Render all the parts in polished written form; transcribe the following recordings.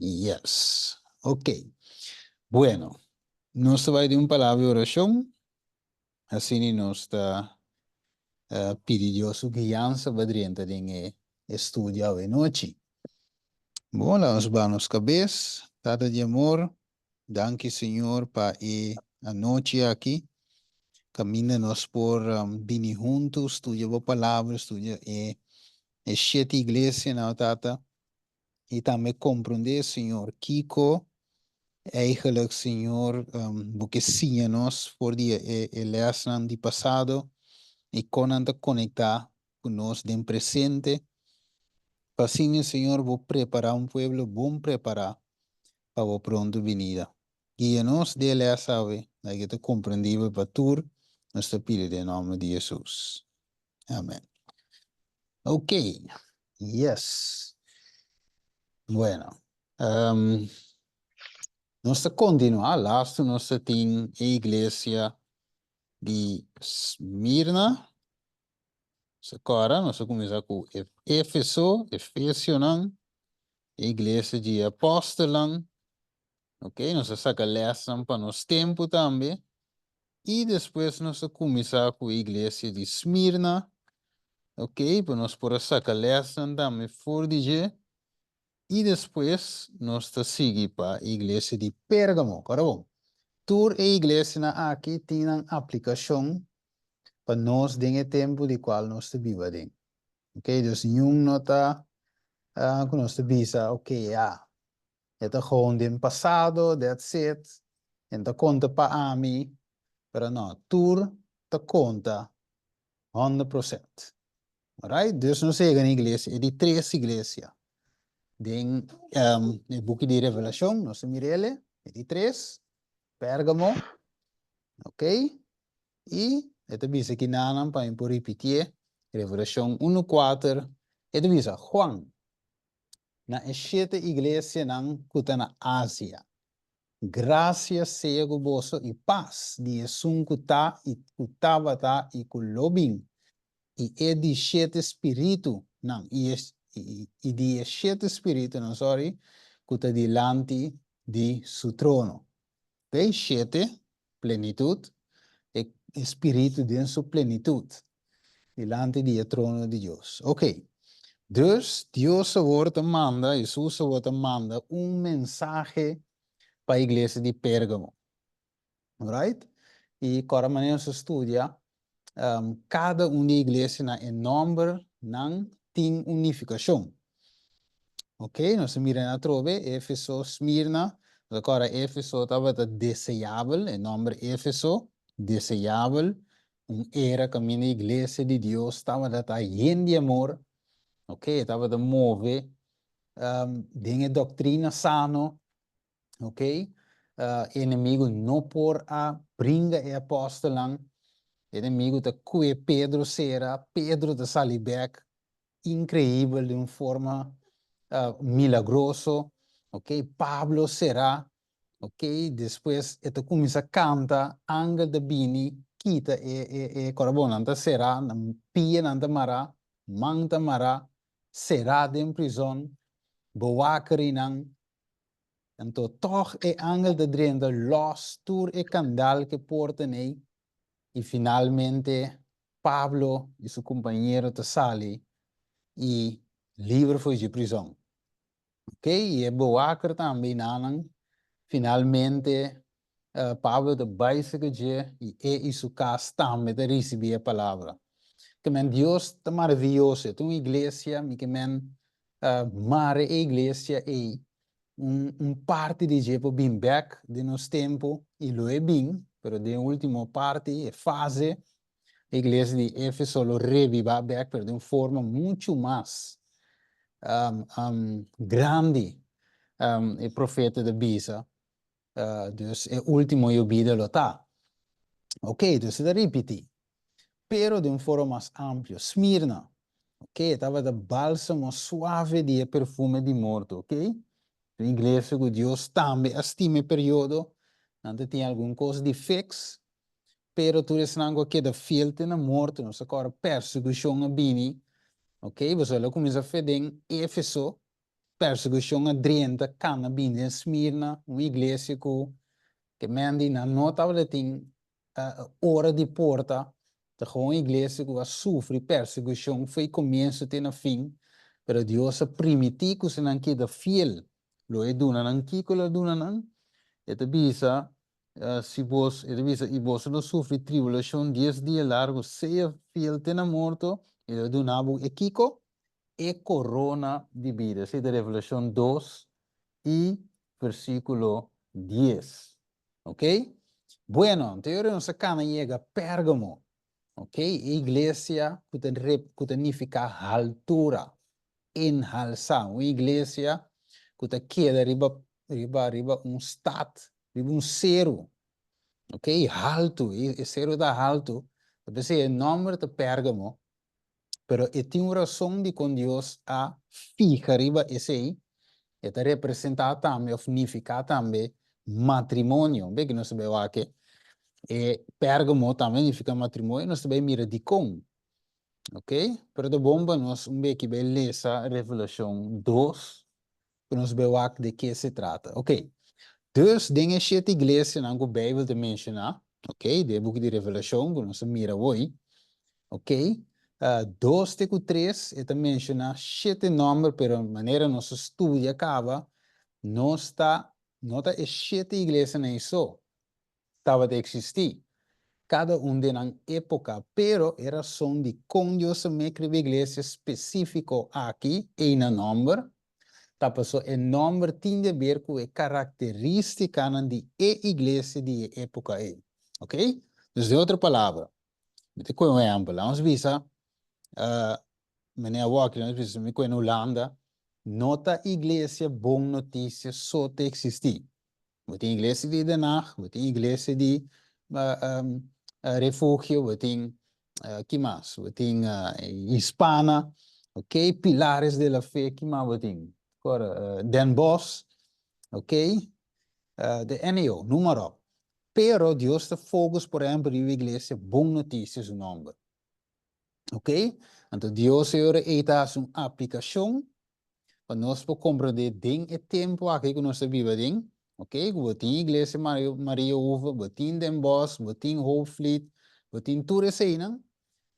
Yes. Ok. Bueno, nos vai de uma palavra de oração. Assim nós está pedindo Deus guiança para dentro de estudo hoje noite. Bom, vamos para nos cabeça. Tata de amor. Danke, Senhor, para a noite aqui. Camina-nos por vir juntos, estudia a palavra, estudia a sete igreja, não, Tata. E também compreender, Senhor, Kiko, eigenlijk, Senhor, porque sim, nós, por dia, lesson de passado, e conanta conectar conosco de presente. Para assim, Senhor, vou preparar um povo bom preparar para o pronto venida. Guia-nos de lá, sabe, que te compreendível para tu, nós te pedimos em nome de Jesus. Amém. Ok. Yes. Bueno. Nós continuar, lasto nós tem a igreja de Esmirna. Agora nós começamos com Éfeso, Efésios, a igreja de Apóstolos, ok? Nós saca lição para nosso tempo também. E depois nós começamos com a igreja de Esmirna, ok? Para nós poder sacar lição também fora de G. E depois nós seguimos para a igreja de Pérgamo, cara bom? Tour a igreja aqui tem uma aplicação para nós em tempo de qual nós vivemos. Ok, então nenhum nota que nós visa, ok, é gewoon do passado, that's it. Então conta para mim, pero não, tour te conta 100%. Alright? Dus nós chegamos na igreja, é de três igrejas. Den o book de Revelação, nós miramos, é de três, Pérgamo, ok? E ito bisa kinanan pa yung repetir Revelação 1:4. Ito bisa Juan na sete igreja ng kuta na Ásia. Graças seja com vosso e paz de Jesus kuta e kutavata e kulobing e de sete espírito não e de sete espírito não sorry kuta dilante de su trono. De sete plenitude espírito de sua plenitude, delante do trono de Deus. Ok. Dus, Deus wordt manda, Jesus wordt manda mensagem para a igreja de Pérgamo. Right? E para maneira se estudia, cada uma da igreja na nome não tem unificação. Ok? Nós miramos na trove, Éfeso, Esmirna, agora Éfeso estava desejável, em nome de Éfeso, desejável, era que a minha igreja de Deus estava llena de amor, ok? Estava de mover, de doutrina sano, ok? Inimigo não por a brinca e apóstolo, inimigo de que Pedro será, Pedro de Salibek, incrível de uma forma milagroso, ok? Pablo será, ok? Depois, ele começa a cantar, Ángel de Bini, kita corabonanta será, pia nanta mara, manta mara, será de prisão, boakari nang, então, toch Ángel de Drenda, los tour candal que porta nei, e finalmente, Pablo e seu companheiro te sali, e livre foi de prisão. Ok, e bewaker também nanang finalmente Pablo de básica e su casa também de receber a palavra. Que men Deus é maravilhoso, é uma igreja, que men mare igreja é parte de je por bem back de nos tempo e lo é bem, pero de última parte é fase a igreja de Éfeso lo reviva back, pero de uma forma muito mais grande. O profeta de Bisa, dus o último eu vida lo tá. Ok, dus da repeti. Pero de uma forma mais ampla, Esmirna, ok, estava da bálsamo suave de perfume de morto, ok? Em inglês, que Deus também estima período, não tem alguma coisa de fix, pero tu não que da filtro na morto, não se agora perseguição a bini, ok? Você lá começa a fazer em Éfeso, persecução adrienta cana bem em Esmirna, uma igreja que mendi na nota ela tem hora de porta, de gewoon igreja que sofre persecução, foi começo até no fim, pero Deus é primitivo se não queda fiel, lo é duna não kiko lo duna não, e te bisa se vos e te bisa e vos não sofre tribulação 10 dias largo, seja fiel te na morto, e lo dunabo e kiko e corona de vida, se de Revelação 2 e versículo 10. ¿Ok? Bueno, teoria nossa cana chega a Pérgamo. ¿Ok? Igreja que significa altura, enalçar. Uma igreja que queda riba um stad, riba um zero. ¿Ok? Alto, e zero da alto. Deve ser o nome de Pérgamo, pero tem uma razão de com Deus a fija riba esse aí. Eta representa também, ou significa também, matrimônio. Bem que nós sabemos aqui. E Pérgamo também significa matrimônio, nós sabemos mira de com. Ok? Pero de bomba, nós que beleza, Revelação 2, que nós vemos aqui de que se trata. Ok? Dus, dingen sete igreja na Bíblia te mencionar. Ok? De book de Revelação, que nós mira hoje. Ok? 2 teco 3, e também mencionar sete números, pero a maneira nosso estudo acaba, não está sete igrejas nem só estava de existir. Cada de na época, pero era som de com Deus me escreve igreja específico aqui e na número. Tá passou o número tem a ver com a característica de igreja de época aí. Ok? Dus de outra palavra, te com um exemplo, vamos ver, meneer Walker, nós me com Holanda, nota igreja bom notícia só te existir. We tem igreja de Denach, we tem igreja de refúgio, we tem, que mais? We tem Hispana, ok? Pilares de la Fe, que mais we tem? Agora, Den Bosch, ok? De NEO, noem maar op. Pero Deus te focus, por exemplo, de igreja, bom notícias o nome. Ok? Então, Deus é uma aplicação para nós compreender bem o tempo aqui que nós vivemos. Ok? Botin Igreja Maria Uva, botin Den Bosch, botin Hoofdvliet, botin tudo isso aí, não?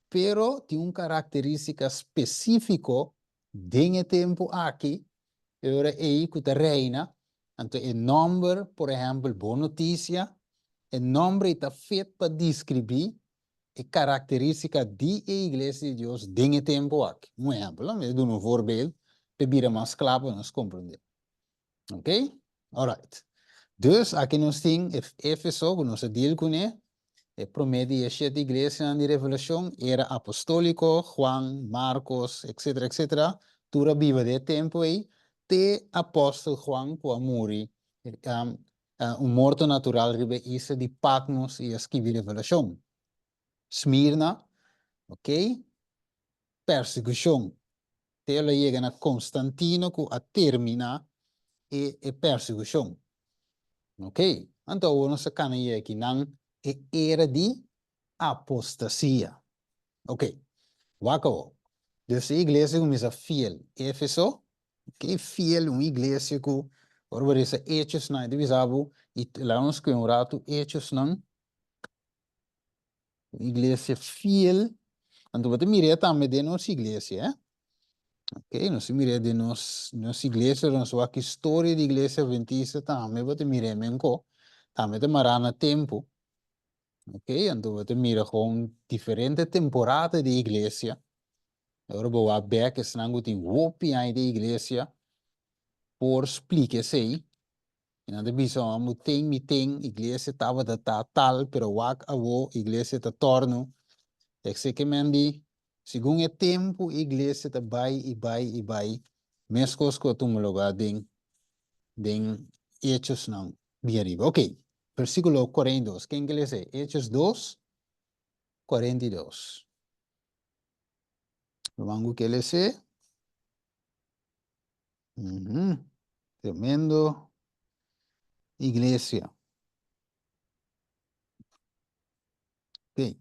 Pero tem característica específica dentro tempo aqui, era aí que reina. Então, o nome, por exemplo, boa notícia, o nome está feito para descrever a característica de igreja de Deus dentro tempo aqui. Um exemplo, eu dou um voorbeeld, para vir mais claro para nós compreender. Ok? Alright. Dus, aqui nós temos Éfeso, que nós deal com ele, promete a sete igrejas na Revelação, era apostólico, Juan, Marcos, etc., etc. Tura viva de tempo aí, te apóstolo Juan, que morre, morto natural, ribe isa de Patmos e escrevi Revelação. Smirna, ok? Persecução. Ela chega na Constantino, que a termina e persecução. Ok? Então, nós canamos aqui na era de apostasia. Ok? Wako. Dus a igreja começa fiel. Éfeso, ok? Fiel, uma igreja que, agora essa hechos na divisão, e lá nós que um rato hechos não, igreja fiel. Então, você mira também de nossa igreja, eh? Ok? Nós mira de nossa igreja, nossa história de igreja adventista também, você mira menco, também demora na tempo. Ok, então você mira com diferentes temporadas de igreja. Agora vou abrir que senão tem opinião de igreja por explicar-se aí. E não deve ser uma tem, igreja estava da tal, pero wak avo, igreja está torno. É que que mendi, segundo o tempo, igreja está vai. Mesmo coisa que eu tomo lugar den Hechos não, bem arriba. Ok, versículo 42, quem que lê? Hechos 2, 42. Vamos que LC. Tremendo. Iglesia. Ok.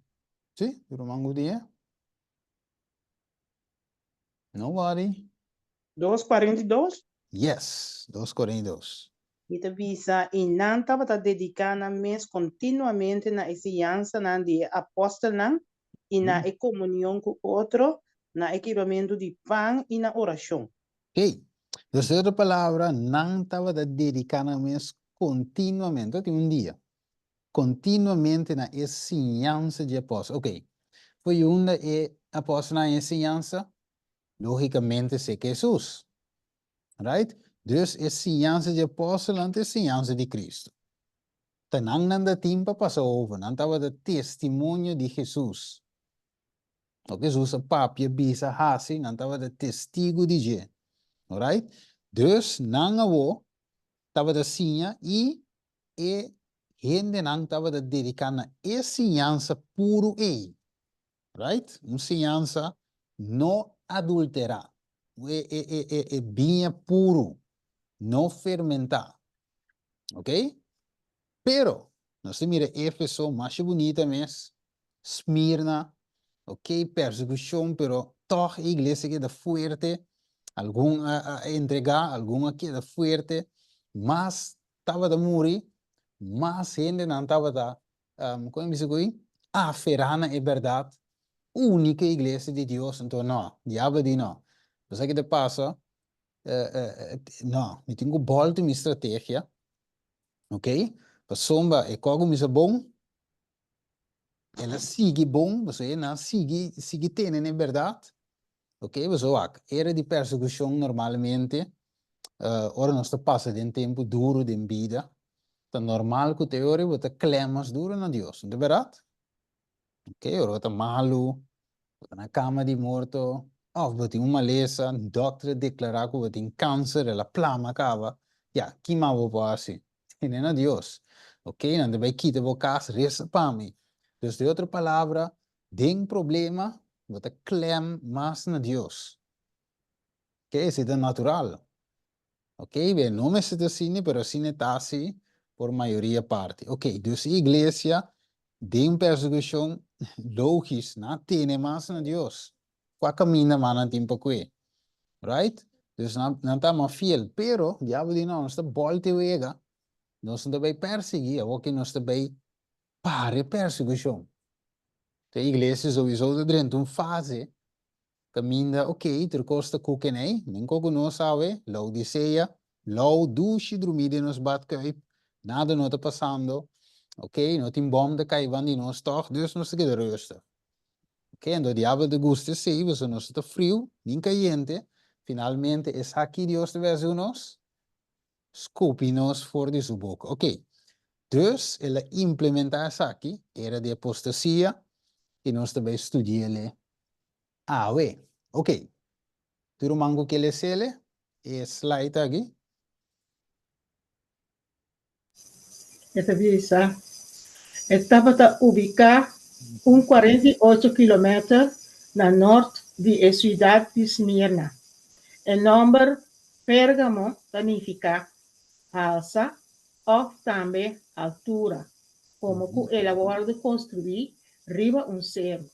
¿Sí? Romango día. Nobody. 2:42. Yes, 2 Corintios. Ita visa inan tava ta dedicana mes continuamente na enseñanza na de apóstolo nan e na e comunhão com outro, na equipamento de pan e na oração. Ok. Dus de outra palavra, não estava dedicando mes continuamente, tem um dia. Continuamente na enseñanza de apóstolo. Ok. Foi uma apóstolo na enseñanza, logicamente sei que Jesus. Right? Dus enseñanza de apóstolo ante enseñanza de Cristo. Tenang nanda timpa Passover, não estava de testemunho de Jesus. O Jesus a papia bisa hasi, não estava de testigo de je. Alright? Dus não estava de sinha e gente não estava de dedicar na ensinança puro ei. Right? Uma ensinança não adulterar. É vinha puro, não fermentar. Ok? Pero, nós mira Éfeso, mais bonita mesmo, Esmirna, ok, persecução, pero toch a igreja queda fuerte, algum a entregar, alguma queda fuerte, mas estava a morrer, mas gente não estava como diz aqui, aferrada é verdade, única igreja de Deus, então não, diabo de não. Você que te passa, não, eu tenho volta minha estratégia, ok? Pasomba e kogo misa bom, ela sigue bom, você não sigue tendo, é verdade? Ok, você era de persecução normalmente, ora nós passa de um tempo duro de vida, tá normal que teoria você clamas duro na Deus, não é verdade? Ok, ora você malo, você na cama de morto, você tem uma lesa, doctor declarar que você tem câncer, ela plama acaba, já, que mal vou assim, não é na Deus. Ok, não vai quitar o caso, resta para mim. Então, de outra palavra, tem problema, você clama mais na Deus. Ok, isso é natural. Ok, bem, não é assim, mas assim está assim por maioria parte. Ok, então a igreja tem perseguição lógica, não tem mais na Deus. Qual caminho mais não tem para quê? Right? Então não está mais fiel, pero, diabo de não, nós está volta e vega, nós não vai perseguir, o que nós está vai para perseguição. Então a igreja sowieso dentro de uma fase, caminha, ok, ter costa kukenei, nem coco não sabe, Laodicea, Lau dushi dormir nos batkuip, nada não está passando, ok, não tem bom de cair van de nós toch, dus nós que rustig. Ok, então diabo de guste sei, você não está frio, nem caliente, finalmente é aqui Deus te vê nós, scopi nos for de sua boca, ok. Dus ela implementar isso aqui, era de apostasia, e nós também estudamos we, ok. Tiro mango que ele sele, e slide aqui. Esta visa estava ubicada 48 quilômetros na norte da cidade de Esmirna. O nome Pérgamo significa alça ou também altura, como que ela guarda construir riba cerro.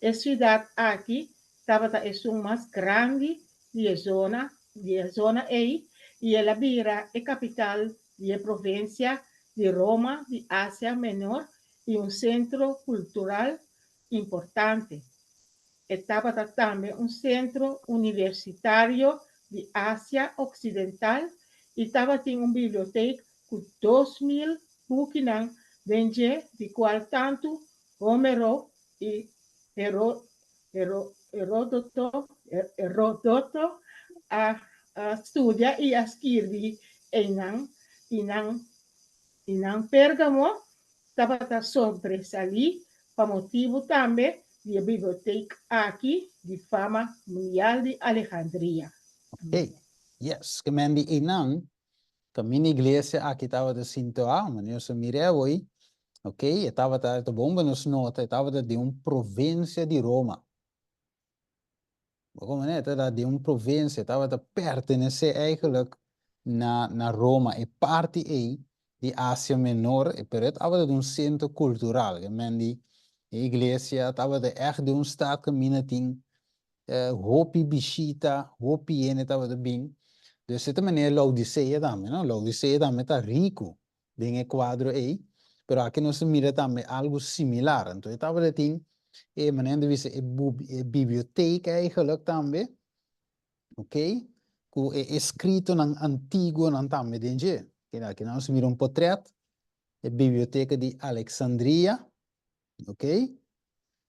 A cidade aqui estava a mais grande da zona E, e ela vira a capital da província de Roma de Ásia Menor e centro cultural importante. Estava também centro universitário de Ásia Ocidental e estava uma biblioteca com 2.000 páginas de qual tanto Homero e Heródoto studia e escreve em Pérgamo, estava sobresalir para motivo também de biblioteca aqui de fama mundial de Alejandria. Ok, yes, que mendi inang, que minha igreja aqui estava de Sintoa, mas eu sou mireu aí, ok, estava de bomba nos nota, estava de uma província de Roma. Como é, estava de uma província, estava de pertencer eigenlijk na Roma, e parte aí de Ásia Menor, e per estava de centro cultural, que mendi, a igreja estava de echt de stad que mina ting, hopi bishita, hopi ene estava de bem. De esta manera, Laodicea también, ¿no? Laodicea también está rico en el cuadro ahí, pero aquí no se mira también algo similar. Entonces, estaba de ting, manera de dice, biblioteca eigenlijk también, ¿ok? Que escrito en antiguo, en también, denje. Aquí no se mira un portrait, biblioteca de Alexandria, ¿ok?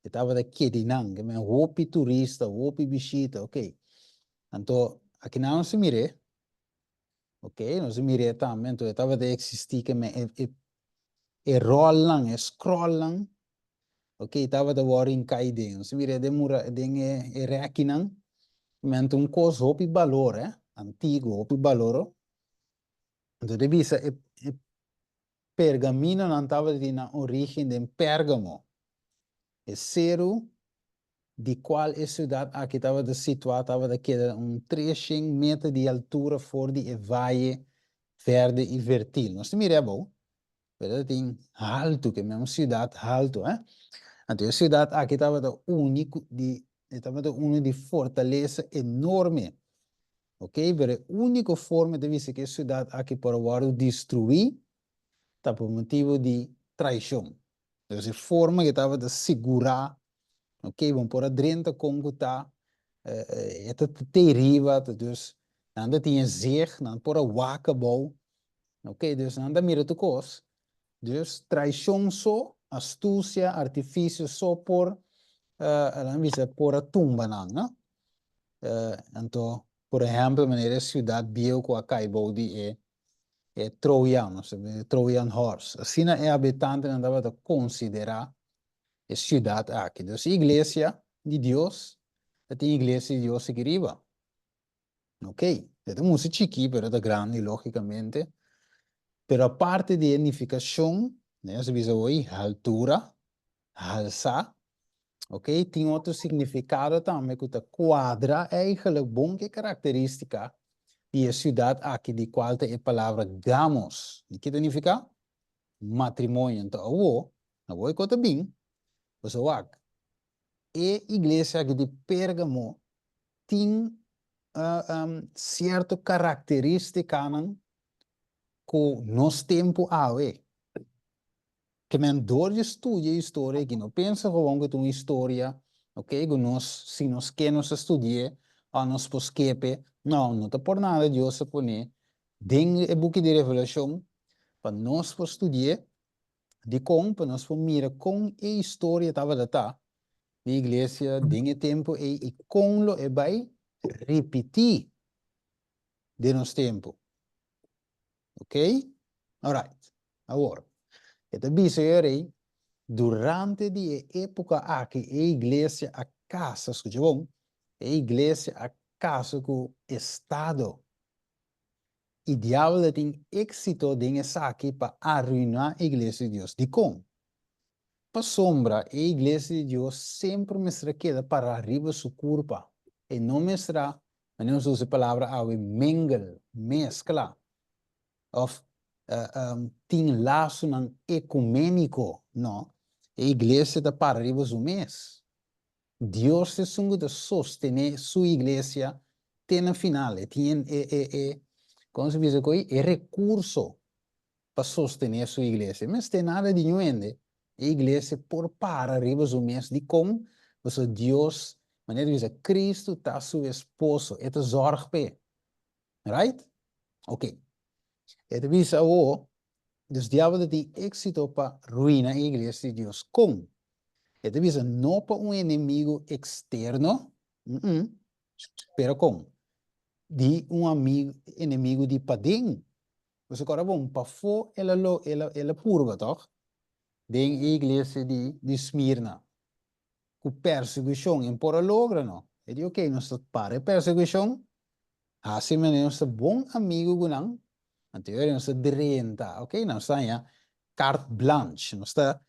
Estava de Kedinang, que me hopi turista, hopi visita, ok. Então, aqui não se mire, ok? Não se mire também, então estava de existir que me rolam, scrollam, ok? Estava de war in caide, não se mire de mura, de reakinang, mas um cos hopi valor, antigo, hopi valor. Então, de visa, pergamino não estava de na origem de Pérgamo, zero. De qual é cidade aqui estava situada, estava daquela 300 metros de altura fora de vale verde e fértil. Nós temos bom, mas tem alto, que é uma cidade alto, Então a cidade aqui estava de fortaleza enorme, ok? Mas a única forma de ver que a cidade aqui para o destruir, está por motivo de traição. Então a forma que estava de segurar. Ok, vamos por adrenta Congo tá, é terrível, dus nada tinha zeg, não por a waka bom, ok, dus nada mira tu cos, dus traição só, astúcia, artifício só por, não visa por a tumba não, então, por exemplo, maneira cidade bio com a caibo de troiano, Trojan horse, assim é habitante não dava de considerar a cidade aqui, dus igreja de Deus, a igreja de Deus se queriba. Ok, é música chiqui, pero é grande, logicamente. Pero a parte de edificação, né, se visa hoje, altura, alça, ok, tem outro significado também, que a quadra é eigenlijk bom que característica de a cidade aqui, de qual é a palavra gamos. O que significa? Matrimônio. Então, eu vou contar bem, você vai. E igreja aqui de Pérgamo tem certa característica que nos tempo que men door je studie história que não pensa gewoon que uma história, ok, que nós se nós queremos estudar a nós posquepe, não tá por nada Deus se põe dentro do book de Revelação para nós por estudar de como para nós por mira com a história estava da tá de igreja dentro tempo e com lo vai repetir de nosso tempo. Ok? Alright. Agora, esta bisogna durante a época aqui a igreja a casa, escute bom, a igreja a casa com Estado. E diabo tem êxito nessa aqui para arruinar a igreja de Deus. De como? Para sombra, a igreja de Deus sempre me será queda para arriba sua culpa. E não me será, mas não usa a palavra mingle, mescla. Of tem laço ecumênico, não? A igreja está para arriba do mês. Deus se sunga de sostener sua igreja até na final. Tem como se diz aqui, é recurso para sostener sua igreja. Mas tem nada de nuende. A igreja por para arriba do mês de como você Deus, maneira de dizer, Cristo está seu esposo. É a zorg. Right? Ok. Het visa dus diabo tem éxito para ruinar a igreja de Deus. Como? Het visa não para inimigo externo, pero como? De amigo, inimigo de padem. Você agora bom, para fora ela purga, toch? Den a igreja de Esmirna. Com perseguição, em por logra, não? É de ok, nós para perseguição, assim mesmo, nosso bom amigo gunang, anterior nós direnta, ok? Nós está carte blanche, nós está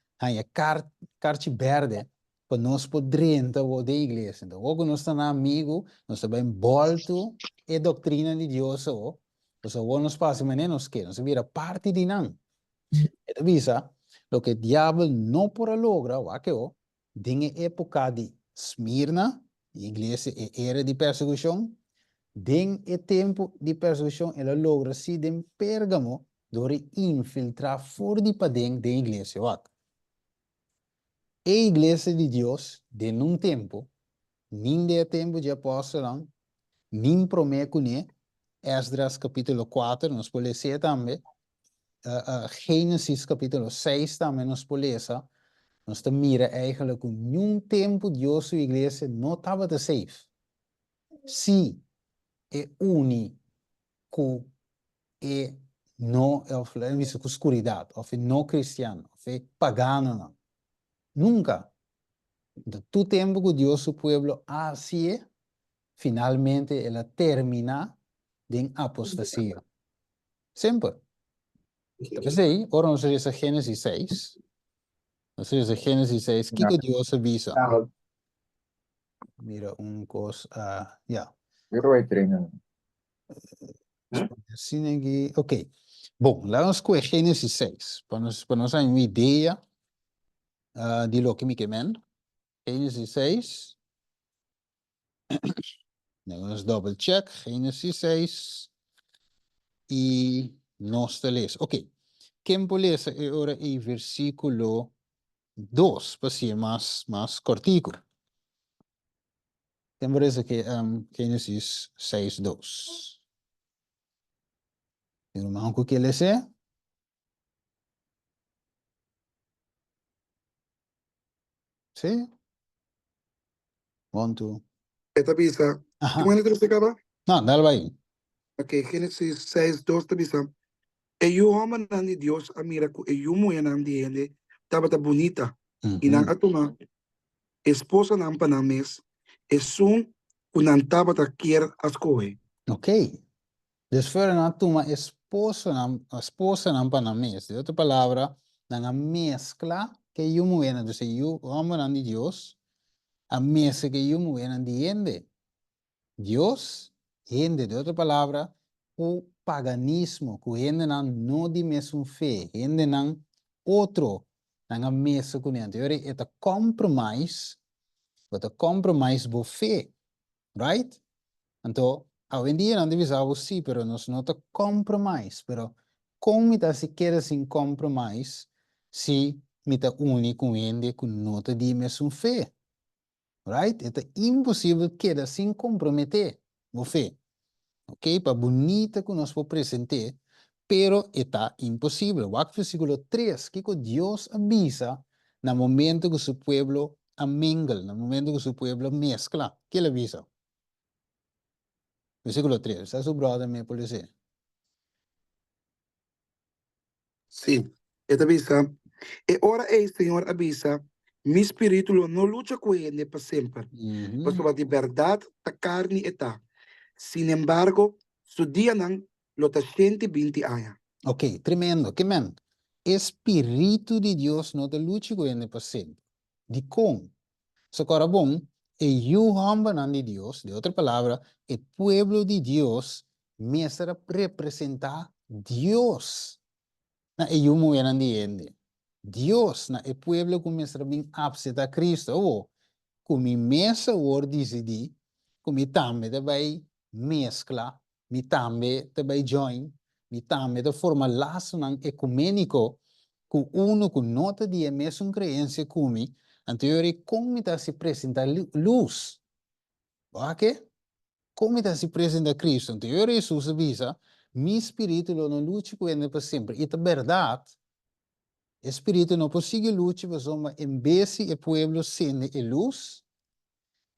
carte verde, para nós poder direnta o da igreja. Então, o nós está amigo, nós está bem bolto e doutrina de Deus, o nos passa, mas nós que nós vira parte de não. Então, visa, o que o diabo não pode lograr, o que o, em época de Esmirna, a igreja era de perseguição, Den e tempo de persuasão ela logra se den Pérgamo door infiltrar voor die padeng de iglesia. Wat? A iglesia de Deus, de num tempo, nin de tempo de apóstolo, nin promete Esdras capítulo 4, nós podemos ler também, Gênesis capítulo 6 também nós podemos ler, nós mira eigenlijk que num tempo Deus sua igreja não estava te safe. Se é único e não é com escuridade, ou é não cristiano, ou é pagano, não. Nunca. De tu tempo que Deus seu povo assim, finalmente ela termina de apostasia. Sempre. Talvez aí, ora nós lemos Gênesis 6. Nós lemos Gênesis 6, o que Deus avisa? Mira coisa, yeah. Pero vai treinar. Assim aqui, ok. Bom, lá nós com Gênesis 6, para nós ter uma ideia de lo que me quemen. Gênesis 6. Nós double check, Gênesis 6. E nós lemos. Ok. Quem pode ler agora o versículo 2, para ser mais cortico. Tem parece que Gênesis 6, 2. Irmão, o que ele é? Sim? 1, 2. Esta bisa, Ajá. ¿cómo es que se acaba? Não, dá aí. Ok, Génesis 6, 2, esta bisa. E eu amo de Deus, a mira que eu mulher não de ele, estava bonita. E não atuma, esposa não para não mes, e som, que não estava a querer as coisas. Ok. Dus voor een tuma esposa nam panamês. De outra palavra, na mescla que eu muena, dus eu amo de Deus, a mescla que eu muena de ende. Deus, ende, de outra palavra, o paganismo, que ende não de mesmo fé, ende não outro, na mescla com ele. Então, é compromise, bo fé, right? Então, hoje em dia não devemos sim, pero nós não te compromise. Pero como está se quer sem compromise, se me está único ende que não te di mesmo fé, right? É impossível quedar sem comprometer o fé, ok? Para bonita que nós vamos apresentar, pero está impossível. O versículo 3, que Deus avisa no momento que seu povo amenga, no momento que seu povo mescla, que ele avisa? Versículo 3, está su brother me puede decir. Sí, esta bisa. E ora el Señor avisa, mi espíritu no lucha con él para siempre. Pues de verdad, ta carne está. Sin embargo, su día nan lo ta 120 años. Ok, tremendo. Que man? Espíritu de Dios no te lucha con él para siempre. De cómo? So, cara bom, eu de Dios, de otra palabra, el pueblo de Dios me será representar Dios. Na eu mueran de ende. Dios, na el pueblo que me será bien absenta a Cristo. Oh, como mesa or decidi, como tambe te vai mescla, mi tambe te vai join, mi tambe te forma laço nan ecumenico, com uno que nota de mesma crença como anterior como está se apresenta luz. Ok? Como está se apresenta Cristo? Anterior Jesus avisa, mi espírito não luta com ele para sempre. E é verdade. Espírito não consigue lutar, mas em vez de o povo acende a luz,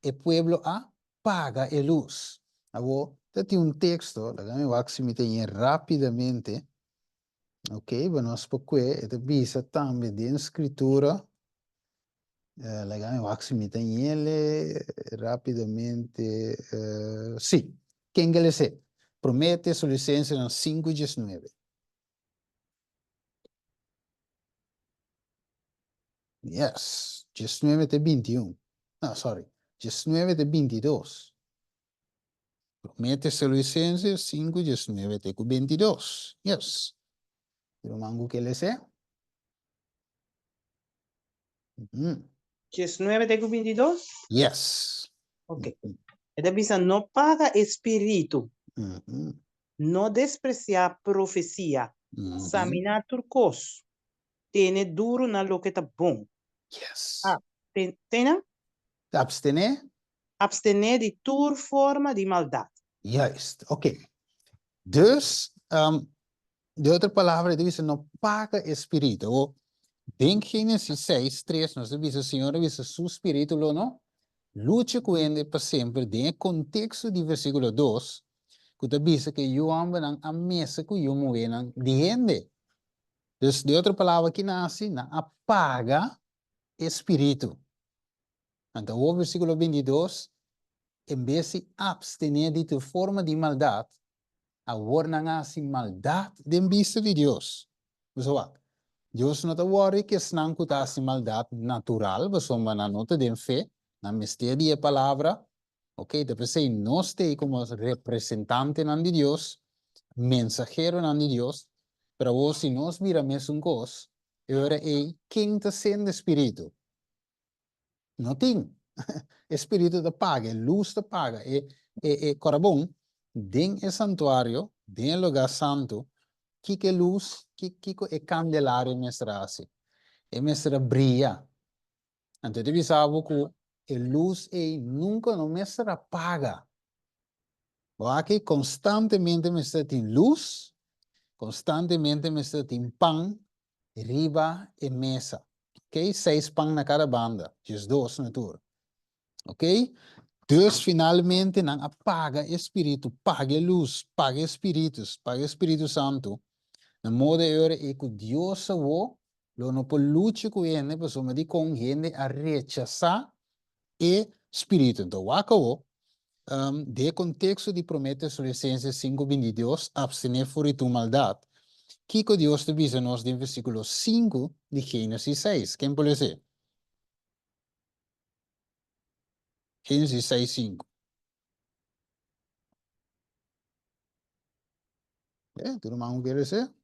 o povo apaga a luz. Agora, tem um texto, eu vou me rapidamente. Ok, vamos porque é visa também de escritura. Eu vou me ele rapidamente. Sim, quem que ele se promete sua licença no 5:19. Yes, 19:21. No, sorry, 19:22. Promete sua licença 5:19:22. Yes. Pero mango que ele se? 19 de 22? Yes. Ok. Esta bisa no paga espíritu, Mhm. no desprecia profecía, Mhm. samina turcos, tiene duro na lo que está bom. Yes. Tena Abstener? abstener de toda forma de maldad. Juist, oké. Dus, de outra palavra diz, não paga espírito. Ou, em Gênesis 6:3, nós diz, o Senhor diz, seu espírito, não? Lute com ele para sempre. Em contexto do versículo 2, que diz que eu amo a mesa que eu moe de gente. Dus, de outra palavra que nasce, na apaga espírito. Então, o versículo 22, em vez de abstener de toda forma de maldade, agora não há maldade de vista de Deus. Deus não está worry que não está maldade natural, mas uma nota de fé, na mistério da palavra, ok? Depois se nós temos como representante de Deus, mensajero de Deus, para vos se nós viramos coisa, agora é quem está sendo espírito. Não tem. Espírito da paga, luz da paga, corabão, dentro do santuário, dentro do lugar santo, que luz, que é candelário mestrase, é mestra brilha. Então, deve saber que a luz nunca não mestra paga. Aqui constantemente mestra tem luz, constantemente mestra tem pão, riba e mesa. Ok? 6 pão na cada banda, just 2 na tour. Ok? Deus finalmente não apaga espírito, paga luz, paga espíritos, paga Espírito Santo. Na modo é que Deus o não pode lutar com ele, mas o de com ele a rechazar o espírito. Então, acabou. De contexto de Prometeus Licenses 5:22, abstener por tu maldade. Que Deus te diz nos em versículo 5 de Gênesis 6. Quem pode ser? Gênesis 6:5. Tudo mais quer ser?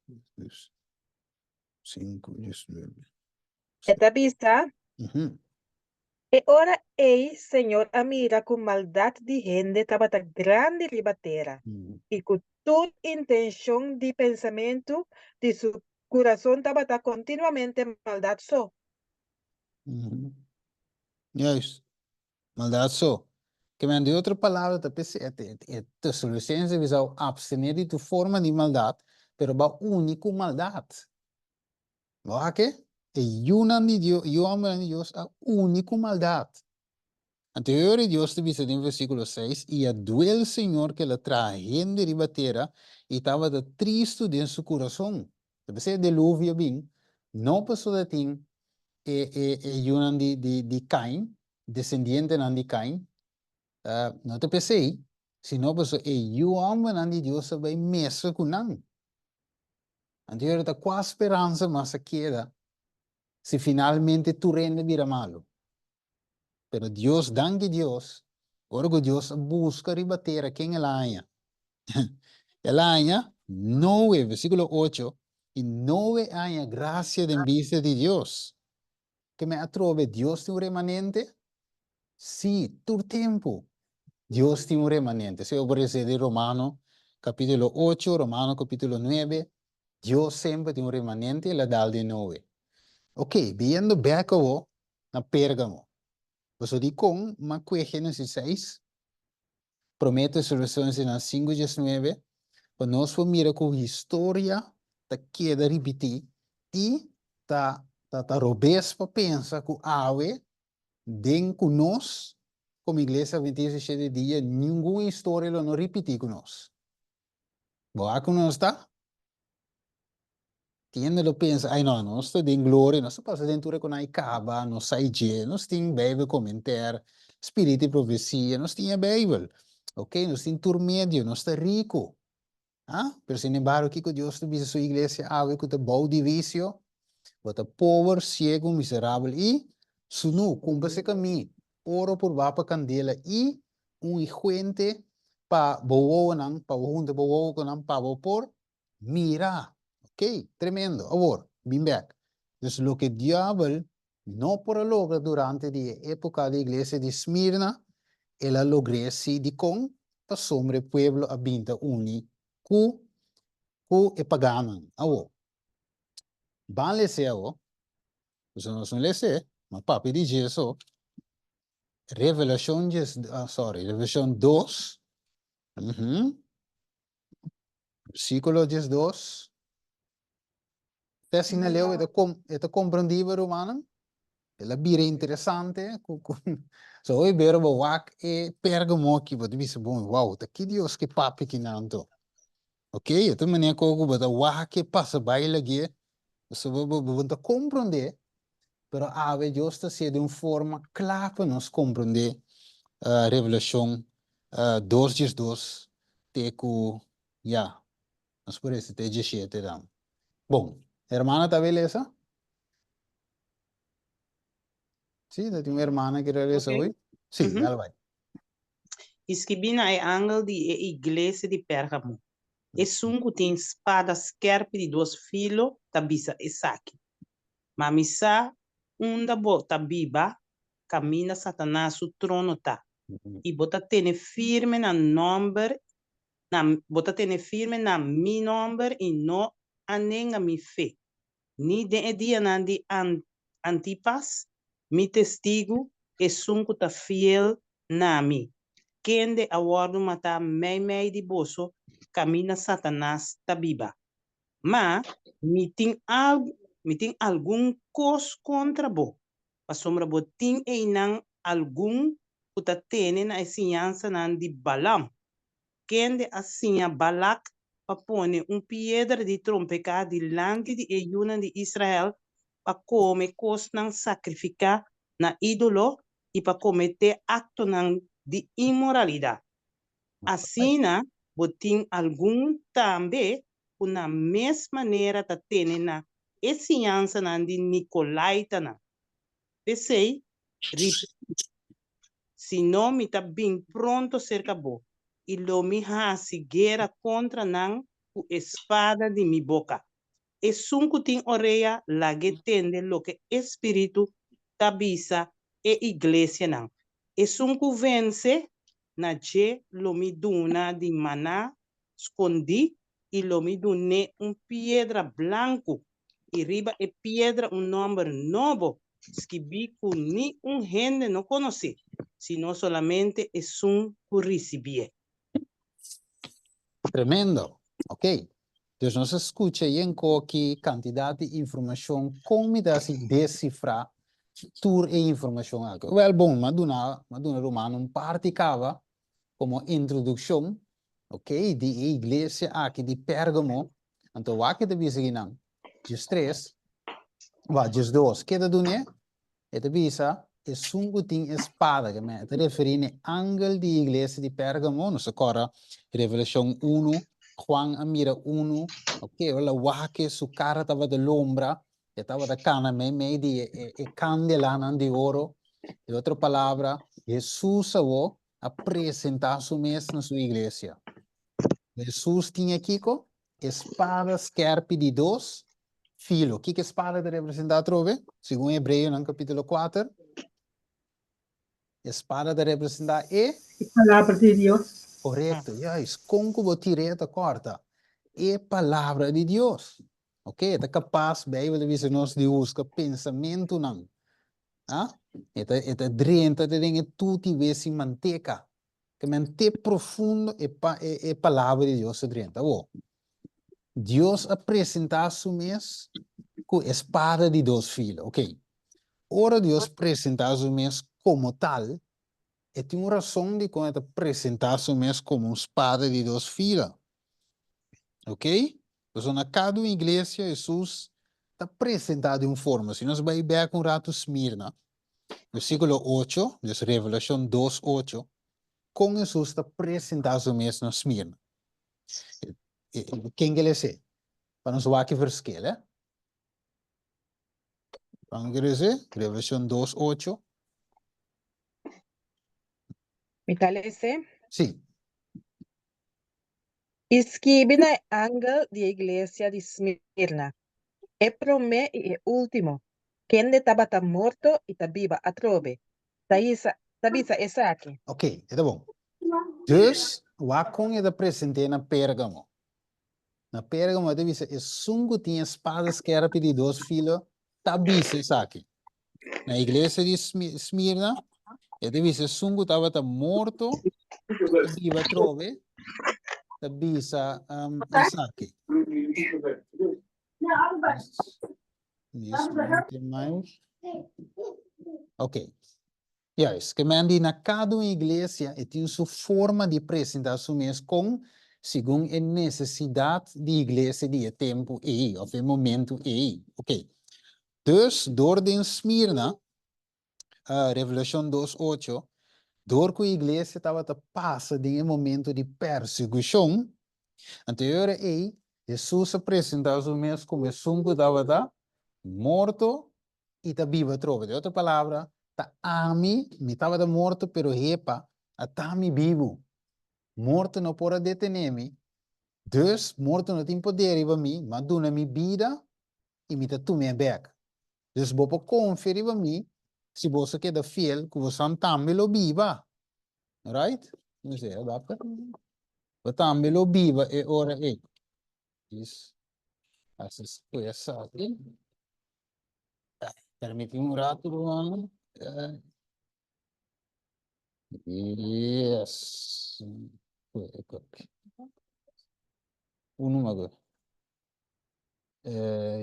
5, 19. Esta vista, e ora ei, Senhor, a mira com maldade de gente estava grande ribatera. E com toda intenção de pensamento de seu coração estava continuamente maldade só. Juist. Maldade só. Que men de outra palavra, a solução é visar abstener de tu forma de maldade, pero ba único maldade. Ba que? E una de Deus, e o homem de Deus, a único maldade. Anterior Deus te dice en versículo 6, y aduel el Señor que la trajende de batera y estaba de triste en su corazón. Entonces, diluvio bien, no pasó de ti, yunan de Cain, descendiente de Cain, no te pensé, sino pasó, yo amo de Dios, vai mesa con nan. Anterior está qual esperanza más queda, si finalmente tu reino vira malo. Pero Dios, danke Dios, orgo Dios busca rebater a quem ela haya. Ela haya 9, versículo 8, y 9 haya gracia de vista de Dios. Que me atrove, Dios tiene un remanente? Sí, todo tiempo. Dios tiene un remanente. Se obedece de Romano, capítulo 8, Romano, capítulo 9, Dios siempre tiene un remanente, la da de 9. Ok, viendo Bekovo, na Pérgamo. Pues di con, Macue Génesis 6, promete soluções na 5:19, para nós mira com história da queda repetir e tá robes para pensar que ave den com nós como igreja 27 dias nenhuma história não repetir com nós. Boa com nós tá? Tiene lo pensa, ai não, nós está em glória, nós passa dentro com a caba, nós sai de, nós tem Bíblia comentar, espírito e profecia, nós tem a Bíblia. Ok, nós tem turmédio, nós está rico. Ah, pero sin embargo, que Deus te diz a sua igreja, algo que te bom de vício, bota pobre, cego, miserável e sunu, cumpre esse caminho. Oro por vapa candela e gente pa boa não, pa junta boa não, pa por mira. Ok, tremendo. Agora, bem back. Então, lo que diabo não por logra durante a época da igreja de Esmirna, ela logresi di con pa sombre pueblo abinta uni ku e paganan. Awo. Ban lese awo. Uso no son lese, ma papi di Jesu. Revelación, Revelación 2. Versículo 2. Te sinaleu eta compreendiva romano. Ela bira interessante. So oi bero bo wak e Pergamo ki bot bisa bom wow, ta ki Dios que papi ki nanto. Ok, então mané kogo bota wak que passa baila gie. So bo ta compreender. Pero ave Dios ta se de uma forma clara para nós compreender Revelação 2:2 teco ja, nós por isso te 17 dan. Bom, hermana tá beleza? Sim, tem uma hermana que realiza hoje? Sim, ela vai. Esquibina é angel de igreja de Pérgamo. E sunco tem espada skerpe de 2 filos, tabisa e saque. Mamisa, unda bota biba, camina Satanás o trono tá. E bota tene firme na number, bota tene firme na mi number e no anenga mi fe. Ni de dia nandi antipas, mi testigo, e sunco tá fiel na mi. Kende awardo mata mei di boso, camina Satanás tabiba. Ma, miting algum cos contra bo. Pasombra bo ting einang algum puta tene na ensinança nan di Balam. Kende asinha Balak papone piedra di trompeca di lante di eiuna di Israel pa come cos nan sacrificar na ídolo e pa cometer acto nan de imoralidade. Assim, botin algum também, na mesma maneira, tá tendo na ensinança de Nicolaita. Pensei, se não me tá bem pronto cerca bo, e lo me hasi guerra contra nan com espada de mi boca. E sunco tin oreia, lage tende lo que espírito tabisa e igreja nan. E sunco vence, na je lo mi duna di maná, escondi, e lo mi dune piedra blanco, e riba e piedra número novo, esquibico ni gente no conoce, sino solamente es recibir. Tremendo. Ok. Dus nós escuta aí em qualquer quantidade de informação, como dá se decifrar tour e informação. Well, bom, maduna romano parte cava como introdução, ok, de igreja aqui de Pérgamo. Então, o que te visa aqui não? Diz 3, diz 2. Que te dune? E te visa é sungo tem espada, que me te referindo angel de igreja de Pérgamo, nos agora Revelação 1, Juan mira 1, ok, olha o que su cara estava de lombra, estava da cana meio de candelana de ouro. Em outra palavra, Jesus avô apresentar su mesmo na sua igreja. Jesus tinha aqui com espada skerpe de 2 filos. O que é espada de representar, trove? Segundo Hebreu, no capítulo 4. Espada de representar a palavra de Deus. Correto, yes. Conco botireta corta. É palavra de Deus. Ok? É capaz, bem, de ver nós de usa pensamento não. Ah? É drenta de dengue tutti vesi manteca. Que mente profundo é palavra de Deus drenta. Oh. Deus apresenta su mes com espada de 2 filos. Ok? Ora Deus apresenta su mes como tal. E tem uma razão de quando apresentar su mes como uma espada de 2 filos. Ok? Então, na cada igreja, Jesus está apresentado de uma forma. Se nós vamos ver com o rato Esmirna, versículo 8, de Revelação 2:8, com Jesus está apresentado mesmo na Esmirna. Quem que ele é? Para nós ver aqui versículo, né? Vamos ver, Revelação 2:8. ¿Me parece? Sim. Escribe na ángel de igreja de Esmirna. É promé e é último. Quem estava morto e está viva a trove. Taísa Tabisa, esa aqui. Ok, tá bom. Dus, wakon é da presente na Pérgamo. Na Pérgamo, deve ser, sungo tinha espadas que era de 2 filos, tabisa isso aqui. Na igreja de Esmirna, deve ser, sungo estava morto, viva trove, tabisa isso aqui. Mais. Ok. Yes, que mandi na cada igreja e tem sua forma de apresentar su mês com segundo a necessidade da igreja de tempo e ou de momento e. Ok. Dus door de Smyrna, Revelação 2:8, door que a igreja estava a passar de um momento de perseguição, anterior a Jesus apresentou su mês como sungo estava morto e está vivo trova. De outra palavra, tá ami, me estava morto, pero repa, está mi vivo. Morto não pode detener-me. Dus, morto não tem poder para mim, mas dona mi vida e me tá tu me back. Dus, vou conferir para mim, se você quer fiel, que você também lo viva. Right? Não sei, adapta. Você também lo viva e ora é. Isso. Essas coisas aqui. Permite rato, Luana. Yes. Uno agora.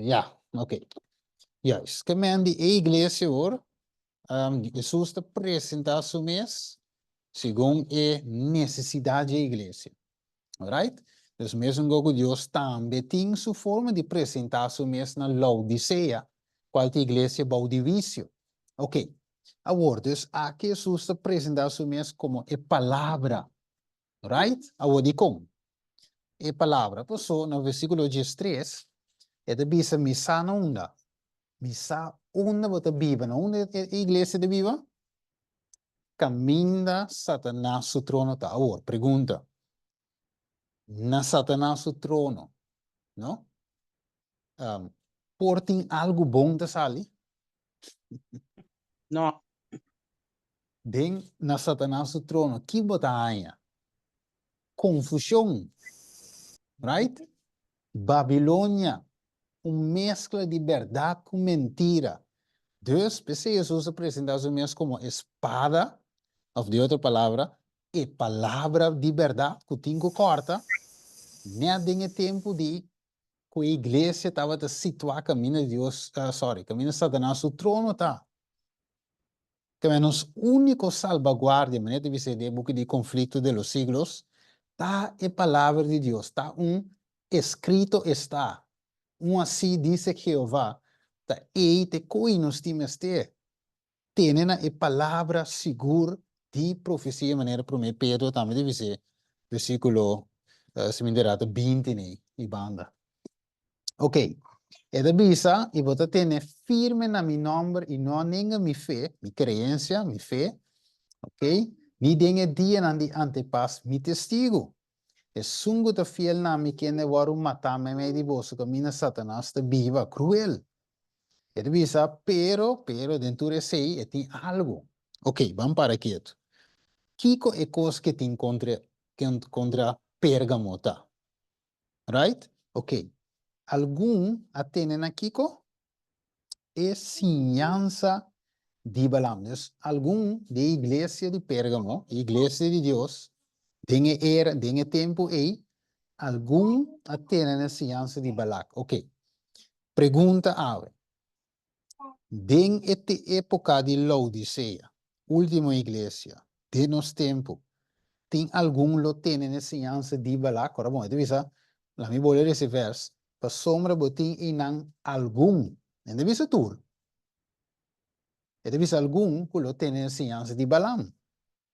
Ja, ok. Juist. Que men die igreja hoor, Jesus te apresentar su mês, segundo a necessidade da igreja. Alright? Dus mesmo que Deus também tem sua forma de apresentar su mês na Laodicea, qual a igreja Baudivício. Ok. Agora, dus aqui Jesus te apresentar su mês como a palavra. Right? Agora, de como? A palavra. Por isso, no versículo 13, é de bisa misa na onda. Misa onda bota biba. Na onda a igreja de biba? Caminha Satanás su trono. Tá. Agora, pergunta. Na Satanás su trono, não? Portem algo bom da sali? No. Den na Satanás su trono. Que bota aia? Confusão. Right? Babilônia. Mescla de verdade com mentira. Dus, Jesus apresenta su mês como espada, ou de outra palavra, e palavra de verdade, que tem que corta, nem tem tempo de que a igreja estava a situar caminho de Deus, caminho de Satanás, o trono tá. Que é nosso único salvaguarda, mas deve ser de boca de conflito de los siglos, tá a palavra de Deus, tá escrito está, assim dice Jeová, tá e te coi nos timeste, tenen a palavra segura de profecia, maneira para mim, Pedro também deve ser, versículo, se me dirá, 20, né, e banda. Ok, é da bisa, e vou ter firme na meu nome, e não nenga minha fé, minha crença, minha fé, ok? Ni dengue dia nandi antepas, mi testigo. É sungo ta fiel na mi kene waru matar me di bosso, camina Satanás ta viva, cruel. É da bisa, pero, dentro de sei, tem algo. Ok, vamos para quieto. Kiko é coisa que tem contra Pergamota. Right? Ok. Algum atenen a Kiko é sinhança de Balaam. Dus, algum de igreja de Pérgamo, igreja de Deus, tem era, tem tempo aí, algum atenen a sinhança de Balac. Ok. Pergunta ave. Den esta época de Laodicea, última igreja, de nos tempo, tem algum lo tenen ensinança de Balac? Ora bom, então visa, lá me vou ler esse verso, para sombra botim e não algum, não visa tudo. Então visa algum que lo tenen ensinança de Balaam.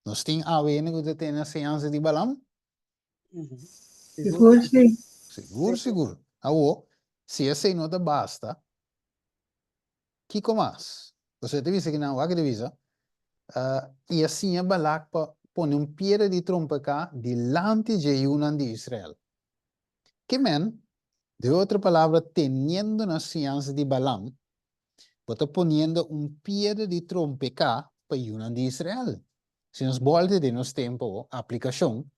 Nós tem alguém que tem ensinança de Balaam? Seguro sim. Seguro. Agora, se esse não te basta, que mais? Você te visa que não, o que te visa? E assim a Balac põe piedra de trompa cá delante de Yunan de Israel. Que men, de outra palavra, teniendo na ciência de Balaam, está poniendo piedra de trompa cá para Yunan de Israel. se nos volta de nos tempo, aplicação,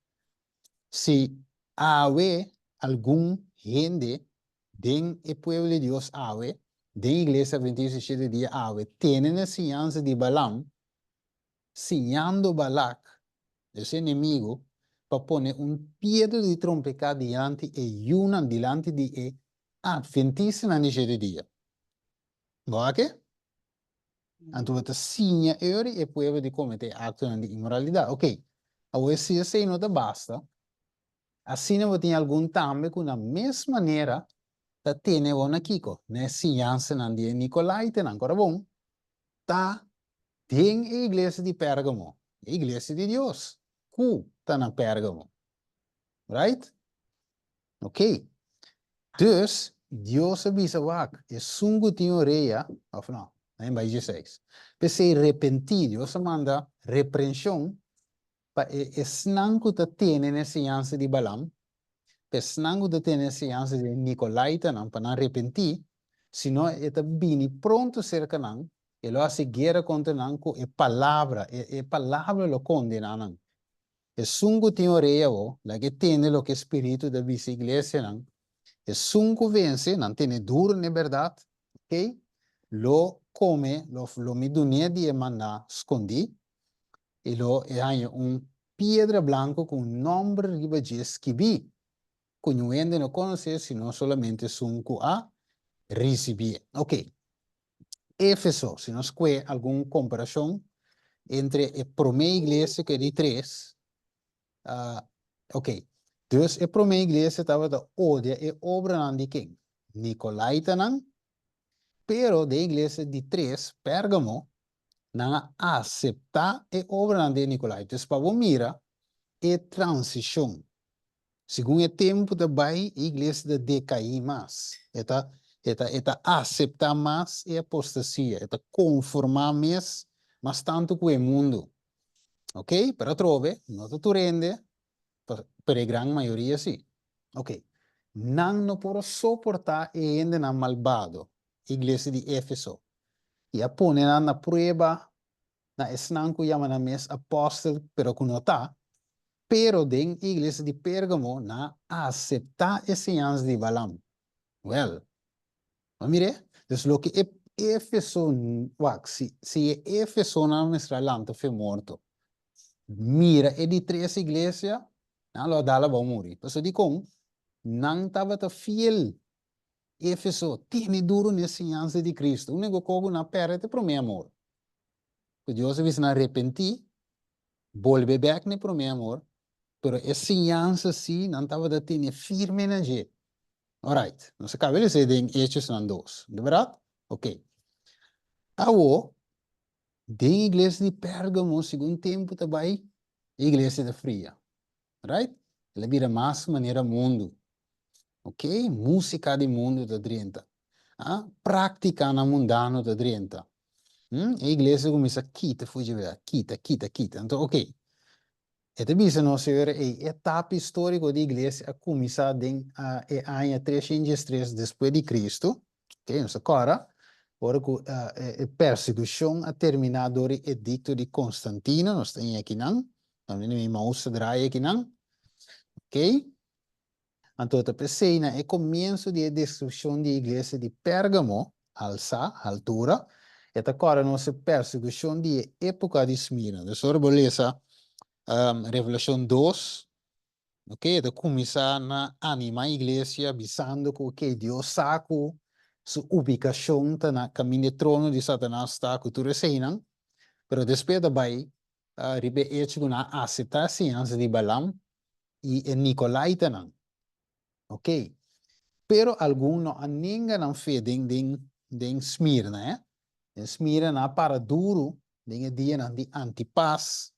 se haver algum gente den o pueblo de Dios haver, den igreja 27 dias haver, tienen a enseñanza de Balaam, enseñando Balak, esse inimigo, para poner piedra de trompeta diante e una diante de adventista na 7 dia. Vai que? Então, você sinha e o povo de cometer actos de imoralidade. Ok. Agora, se isso não te basta, assim não tem algum também com a mesma maneira que tem uma kiko, né? Ciência não de Nicolaita, não agora bom, tá tem a igreja de Pérgamo, a igreja de Deus, que tá na Pérgamo, right? Ok. Dus, Deus avisa wak, e sungo tinha oreia, of não, em Baía 16. Pese arrepentir, Deus manda repreensão para snango da tene na ciência de Balaam, snango da tene na ciência de Nicolaita, não, para não arrepentir, senão está bem pronto cerca não, e lo hace guerra contra não, com a palavra lo condena não. E sungo tinha oreia, la que tiene lo que espírito da vice igreja não, e sungo vence, não tem duro na verdade, ok? Lo come, lo mi dunia di manda escondi, e lo hai piedra blanco con un nombre riba de escribir, conhecendo não conhecer, senão solamente sungo a receber. Ok. Éfeso, se nos quer alguma comparação entre a primeira igreja que é de 3, ok. Dus a primeira igreja estava da odia e obra de quem? Nicolaita não, pero de igreja de 3, Pérgamo, não aceitar a obra de Nicolaita. Então, para mira, é transição. Segundo o tempo da Bahia, a igreja decair mais. Eta aceitar mais a apostasia. Eta conformar mais, mas tanto com o mundo. Ok? Para trove, não te rende, para a grande maioria sim. Ok. Não pode suportar e ainda na malvado. Igreja de Éfeso. E a põe na prova, na esnanco chama na mes apóstolo, pero que não está. Pero den igreja de Pérgamo na aceitar a enseñanza de Balaam. Well, mire, dus lo que Éfeso, se Éfeso na nuestra lanta foi morto, mira, é de 3 igrejas, não lo dá la vai morrer. Então, de com, não estava fiel. Éfeso tem duro na enseñanza de Cristo. O único coisa na perde para o meu amor. Deus vai se arrepentir, volve back ne para o meu amor, pero a enseñanza sim, não estava da ter firme na gente. Alright, não se acaba de ser em Hechos 2, de verdade? Ok. Agora, de igreja de Pérgamo, segundo tempo também, igreja da fria. Right? Ela vira mais maneira mundo. Ok? Música de mundo da drenta. Prática na mundano da drenta. A igreja começa a quitar, quita. Então, ok. E também se nós ver a etapa histórica da igreja a começar em ano 303 depois de Cristo, ok? Nós agora, a perseguição a terminado o edicto de Constantino, nós temos aqui não, também me mouse draaien aqui não, ok? Então, a pessoa é começo da destruição da igreja de Pérgamo, altura, e agora nós perseguição da época de Esmirna. Então, beleza. Revelação 2, ok? De começar a animar a igreja, avisando que Deus sabe sua ubicação está na caminho do trono de Satanás, está com tudo isso, mas depois daí, ribe hecho com a aceitar a ciência de Balaam e Nicolaita, ok? Pero alguns ninguém não fez em Esmirna, Esmirna não para duro, em dia de antipaz,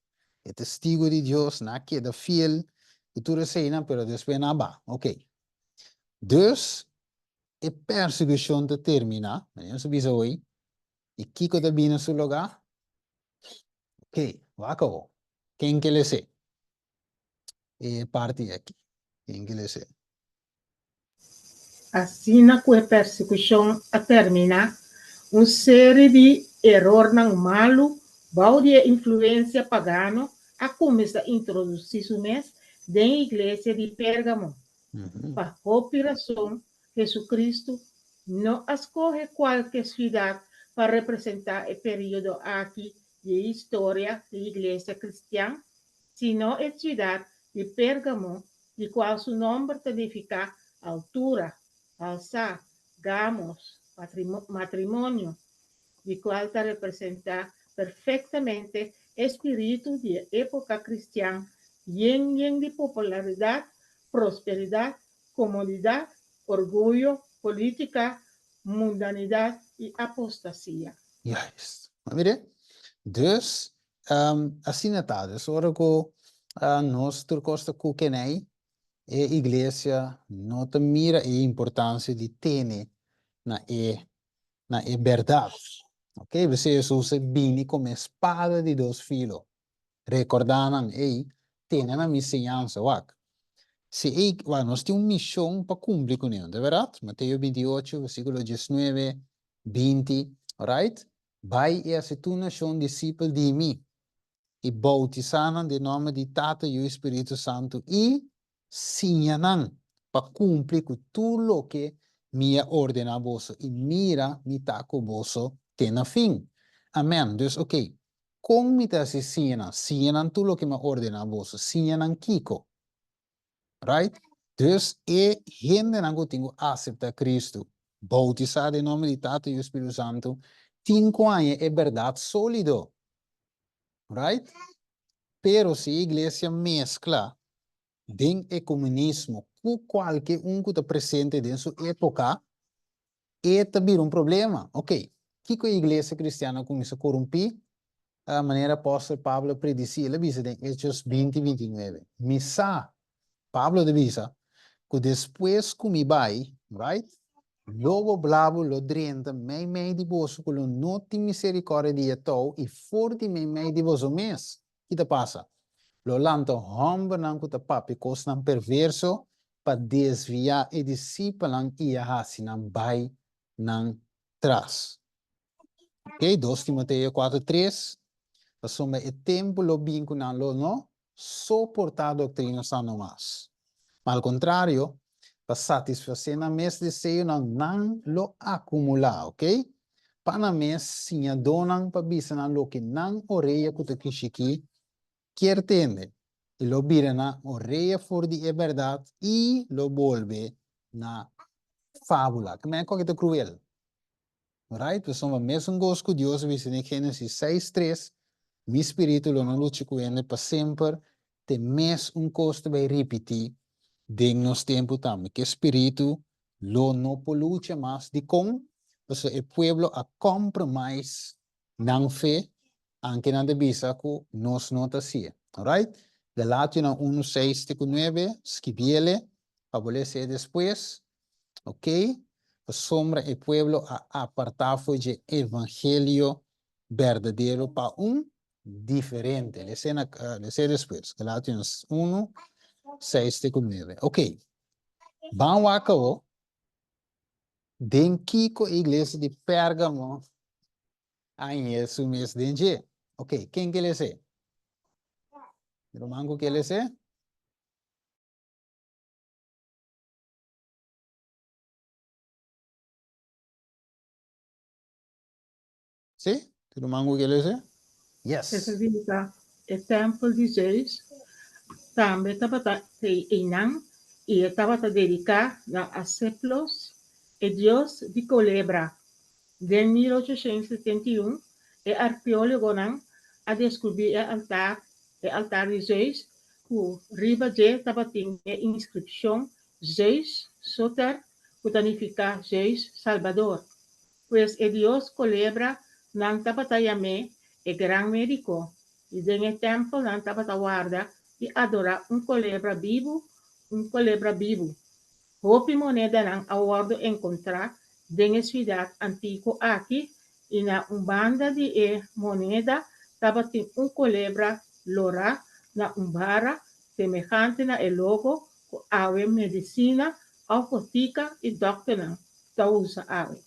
é testigo de Deus, não queda fiel, e tudo isso, pero depois não vai, ok? Dus, a perseguição termina, eu subi hoje, e Kiko está vindo no seu lugar, ok, vai acabou. Quem que ele sei? É parte aqui, quem que ele sei? Assim, na persecução a terminar, série de erros não malo Bau de influência pagano a começar a introduzir o mês da igreja de Pérgamo. Para cooperação, Jesucristo não escolhe qualquer cidade para representar o período aqui de história da igreja cristã, sino a cidade de Pérgamo, de qual seu nome significa altura, alçar, gamos, matrimônio, de qual está representa perfeitamente espírito de época cristã, lleno de popularidade, prosperidade, comodidade, orgulho, política, mundanidade e apostasia. Juist. Mire, dus, assim está. Dus, ora que nós turcosta kukenei, a igreja não te mira a importância de ter na verdade. Ok? Você usa bem como espada de dois filos. Recordando, tem na minha ensinança, se nós temos uma missão para cumprir com ele, de verdade? Mateus 28, versículo 19, 20, alright? Vai e se tu nação discípulo de mim, e bautizando em nome de Tata e o Espírito Santo, e sinhanan para cumprir com tudo o que me ordena a vós, e mira me taco vós, tem na fim. Amém. Dus, ok. Como me está se sinhanan tudo o que me ordena a vós, sinhanan kiko. Right? Dus, gente não tem aceitar Cristo, bautizado em nome de Tata e o Espírito Santo, 5 anos é verdade sólido. Right? Pero se a igreja mescla den o comunismo com qualquer um que está presente em sua época, é também um problema. Ok, que a igreja cristiana começa a corromper? A maneira apóstolo Pablo predizia, ele diz em Hechos 20, 29. Misa, Pablo diz que depois que me vai, right? Logo blabo lo drenta, mei de vosso, que não tem misericórdia de tau, e forte mei de vosso mês. O que passa? Lo lanto homem não kuta papi kos não perverso para desviar e discípulo e a hasi não vai não traz. Ok? 2 Timoteo 4:3. Assume o tempo lo binco não lo no suportar doutrina só no mais. Mas ao contrário, para satisfazer na mes desejo não lo acumular, ok? Para mes sinha donan para bisa não lo que não oreia kuta kishiki quer entender. E lo vira na orelha for de verdade e lo volve na fábula. Que é coisa cruel. Right? Então, somos mesmo gosto com Deus, visto em Gênesis 6:3. Mi espírito lo não luta com ele para sempre. Tem mesmo custo vai repetir de nos tempo também. Que espírito lo não polute mais de com. Então, o pueblo a compromise não fé, anche na devisa que nos nota sia. Alright? Galatio 1:6-9, escribiele, para ser depois, ok? Sombra el pueblo a apartar fue el evangelio verdadero para diferente. Le sé después. Galatians 1:6-9. Ok. Vamos a cabo. Den Kiko iglesia de Pérgamo. Aí é o mês de ok. Quem que ele é? Romango que ele é? Sim? Romango que ele é? Yes. Referita o templo de Zeus, também estava Inam e estava dedicado a Ceplos, e Deus de Culebra. De 1871, o arqueólogo a descobrir o altar de Zeus, que riba de estava tem a inscrição Zeus Soter, que significa Zeus Salvador. Pues o Deus Culebra não estava também o gran médico, e nesse tempo não estava guarda e adorar culebra vivo. Hopi moneda não aguardo encontrar na cidade antiga aqui, e na banda de moneda estava tem culebra lora na vara semejante na logo ave medicina, apoteca e doctor não usa ave.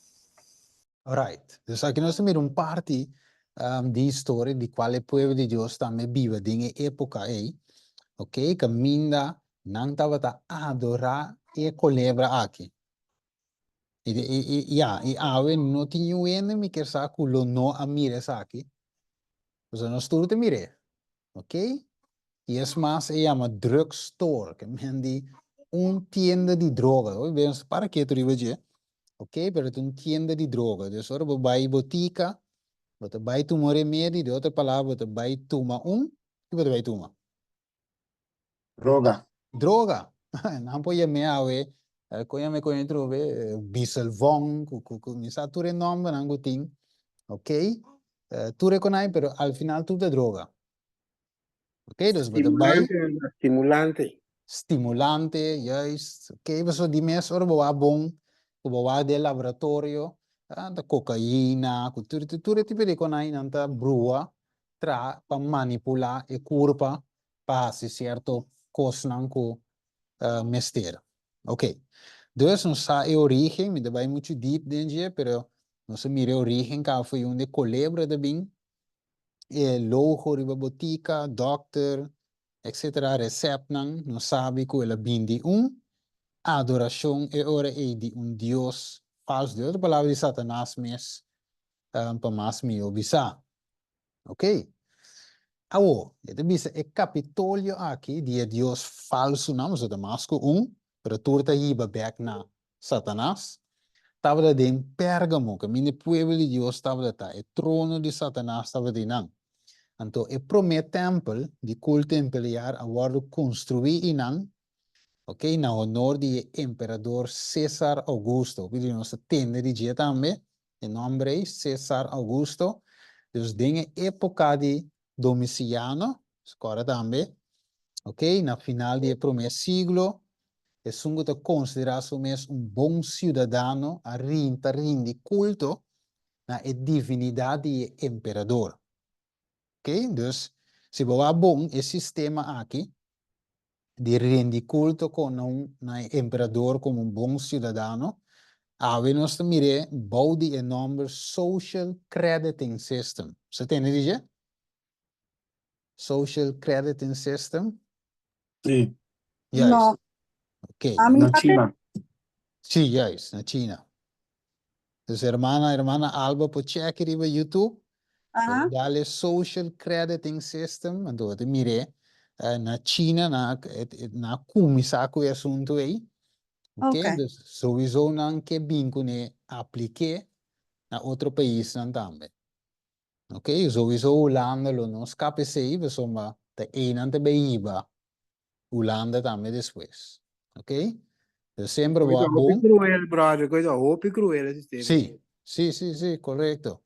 Alright. Dus aqui nós temos parte di história de qual o povo de Deus também vive em época aí, ok? Que minda não estava a adorar e celebrar aqui. E ave não tinha o ene me quer sa culo no a mire aqui. Então nós tudo te mire, ok? E é mais se chama drugstore, que mendi tienda de droga. Hoy vemos para que tu riba je, ok? Pero tu tienda de droga. Dus ora vai botica, você vai tomar remédio, de outra palavra, você vai tomar que você vai tomar? Droga. Droga. Não pode me ave, me conheço biselvong, misa tu renome, não tem, ok? Tu reconhece, pero al final tudo é droga. Ok, dus você vai estimulante, juist. Ok, we zo die mensen worden wel bom, we de laboratorio, de cocaïna, tutte tipo di conai nanta brua, tra pa manipula e curpa, pa si certo cosnan ku mester. Ok, dus não sabe a origem, me vai muito deep dentro, pero não se mira a origem, que foi onde colebra de bem, e logo riba botica, doctor, etc. Recept não sabe que ela bindi adoração e ora é de Deus falso, Deus, a palavra de Satanás mes, para mais me obisa. Ok? Awo, ito bisa é Capitólio aqui, de Deus falso, não, mas o Damasco para turta hiba back na Satanás. Estava de em Pérgamo, que mini pueblo de Deus estava de o trono de Satanás estava de não. Então, o primeiro templo de culto templar agora construído em não, ok, na honor de imperador César Augusto. Pedi nossa tenda de dia também, em nome César Augusto. Dus dingen época de Domiciano, agora também, ok, na final do primeiro século, é sungo te considerar-se bom cidadão a rinde culto na divindade do imperador. Ok, dus, se você bom esse sistema aqui, de rende culto com imperador como bom cidadão, nós mire boude e nome social crediting system. Você tem ideia? Social crediting system? Sim. Yes. No, Ok. a mí Na China. Sí, yes, na China. Entonces, hermana Alba, por check riba YouTube, ajá, dale social crediting system, entonces mire, na China, na kumisa ko asunto aí, ok? ok. Entonces, sowieso nan que bingo ne aplique na outro país nan também. Ok? Sowieso Holanda, lo não escape se aí, soma, te einante beiba, Holanda também depois. Ok? Então, sempre Coisa vai roupa e bom. cruel, brother. Coisa roupa e cruel esse sistema. Sì, corretto.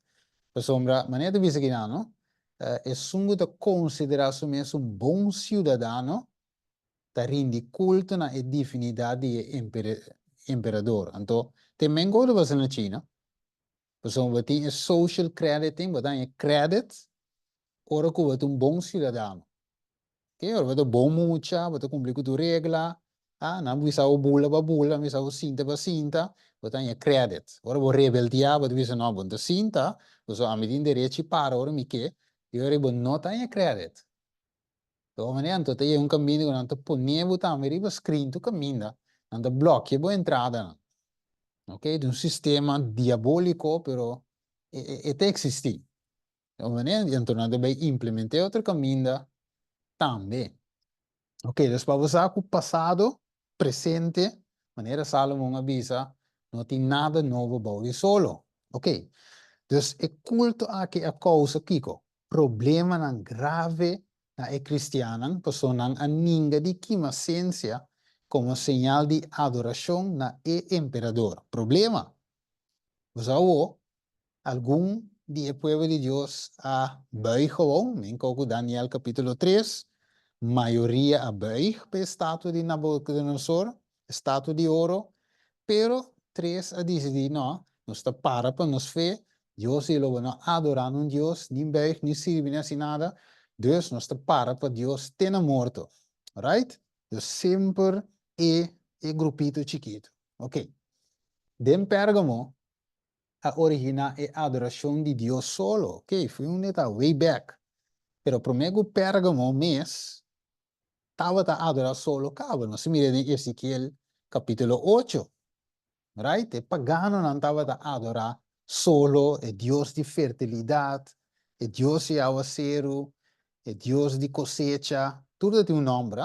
Sombra, ma niente visto che no? È sungo da considerarsi un buon cittadino, da rindi culto na e divinità di imperador. Anto, te mengo da was in China. Sombra, ti è social crediting, ma dan è credit, ora ku wat un buon cittadino. Che ora wat bom mucha, wat cumpli ku tu regla, na bisa o bula ba bula, bisa o sinta ba sinta, botan je credit. Ora bo rebeldia, wat bisa no bon de sinta, so amidin de reci para ora mi che, io rebo nota je credit. To mane anto te je un cammino con anto ponevo ta mi riba screen tu cammina, anto blocchi bo entrada. Ok, di un sistema diabolico però e te existi. To mane anto na de bei implementare outro cammino também. Ok, dus para você com o passado, presente, maneira Salomão avisa, não tem nada novo para solo. Ok, dus é culto aqui a causa kiko. Problema não grave na é cristiana, pessoa não aninga de quima ciência como sinal de adoração na é imperador. Problema. Você algum dia povo de Deus a buigen, em Daniel capítulo 3, maioria a buig para estátua de Nabucodonosor, estátua de ouro, pero três a decidir, não, nós está para nos fé, Deus e logo não adorar um Deus, nem buig, nem servir, nem assim nada, Deus nós está para Deus ter morto, right? Deus sempre é grupito chiquito, ok? Dem Pérgamo, a originar a adoração de Deus solo. Ok, foi um neta way back. Pero promego Pérgamo mês, estava a adorar solo cabo. Nós mira em Ezequiel capítulo 8. Right? E pagano não estava a adorar solo é Deus de fertilidade, é Deus de aguacero, é Deus de cosecha. Tudo tem um nome,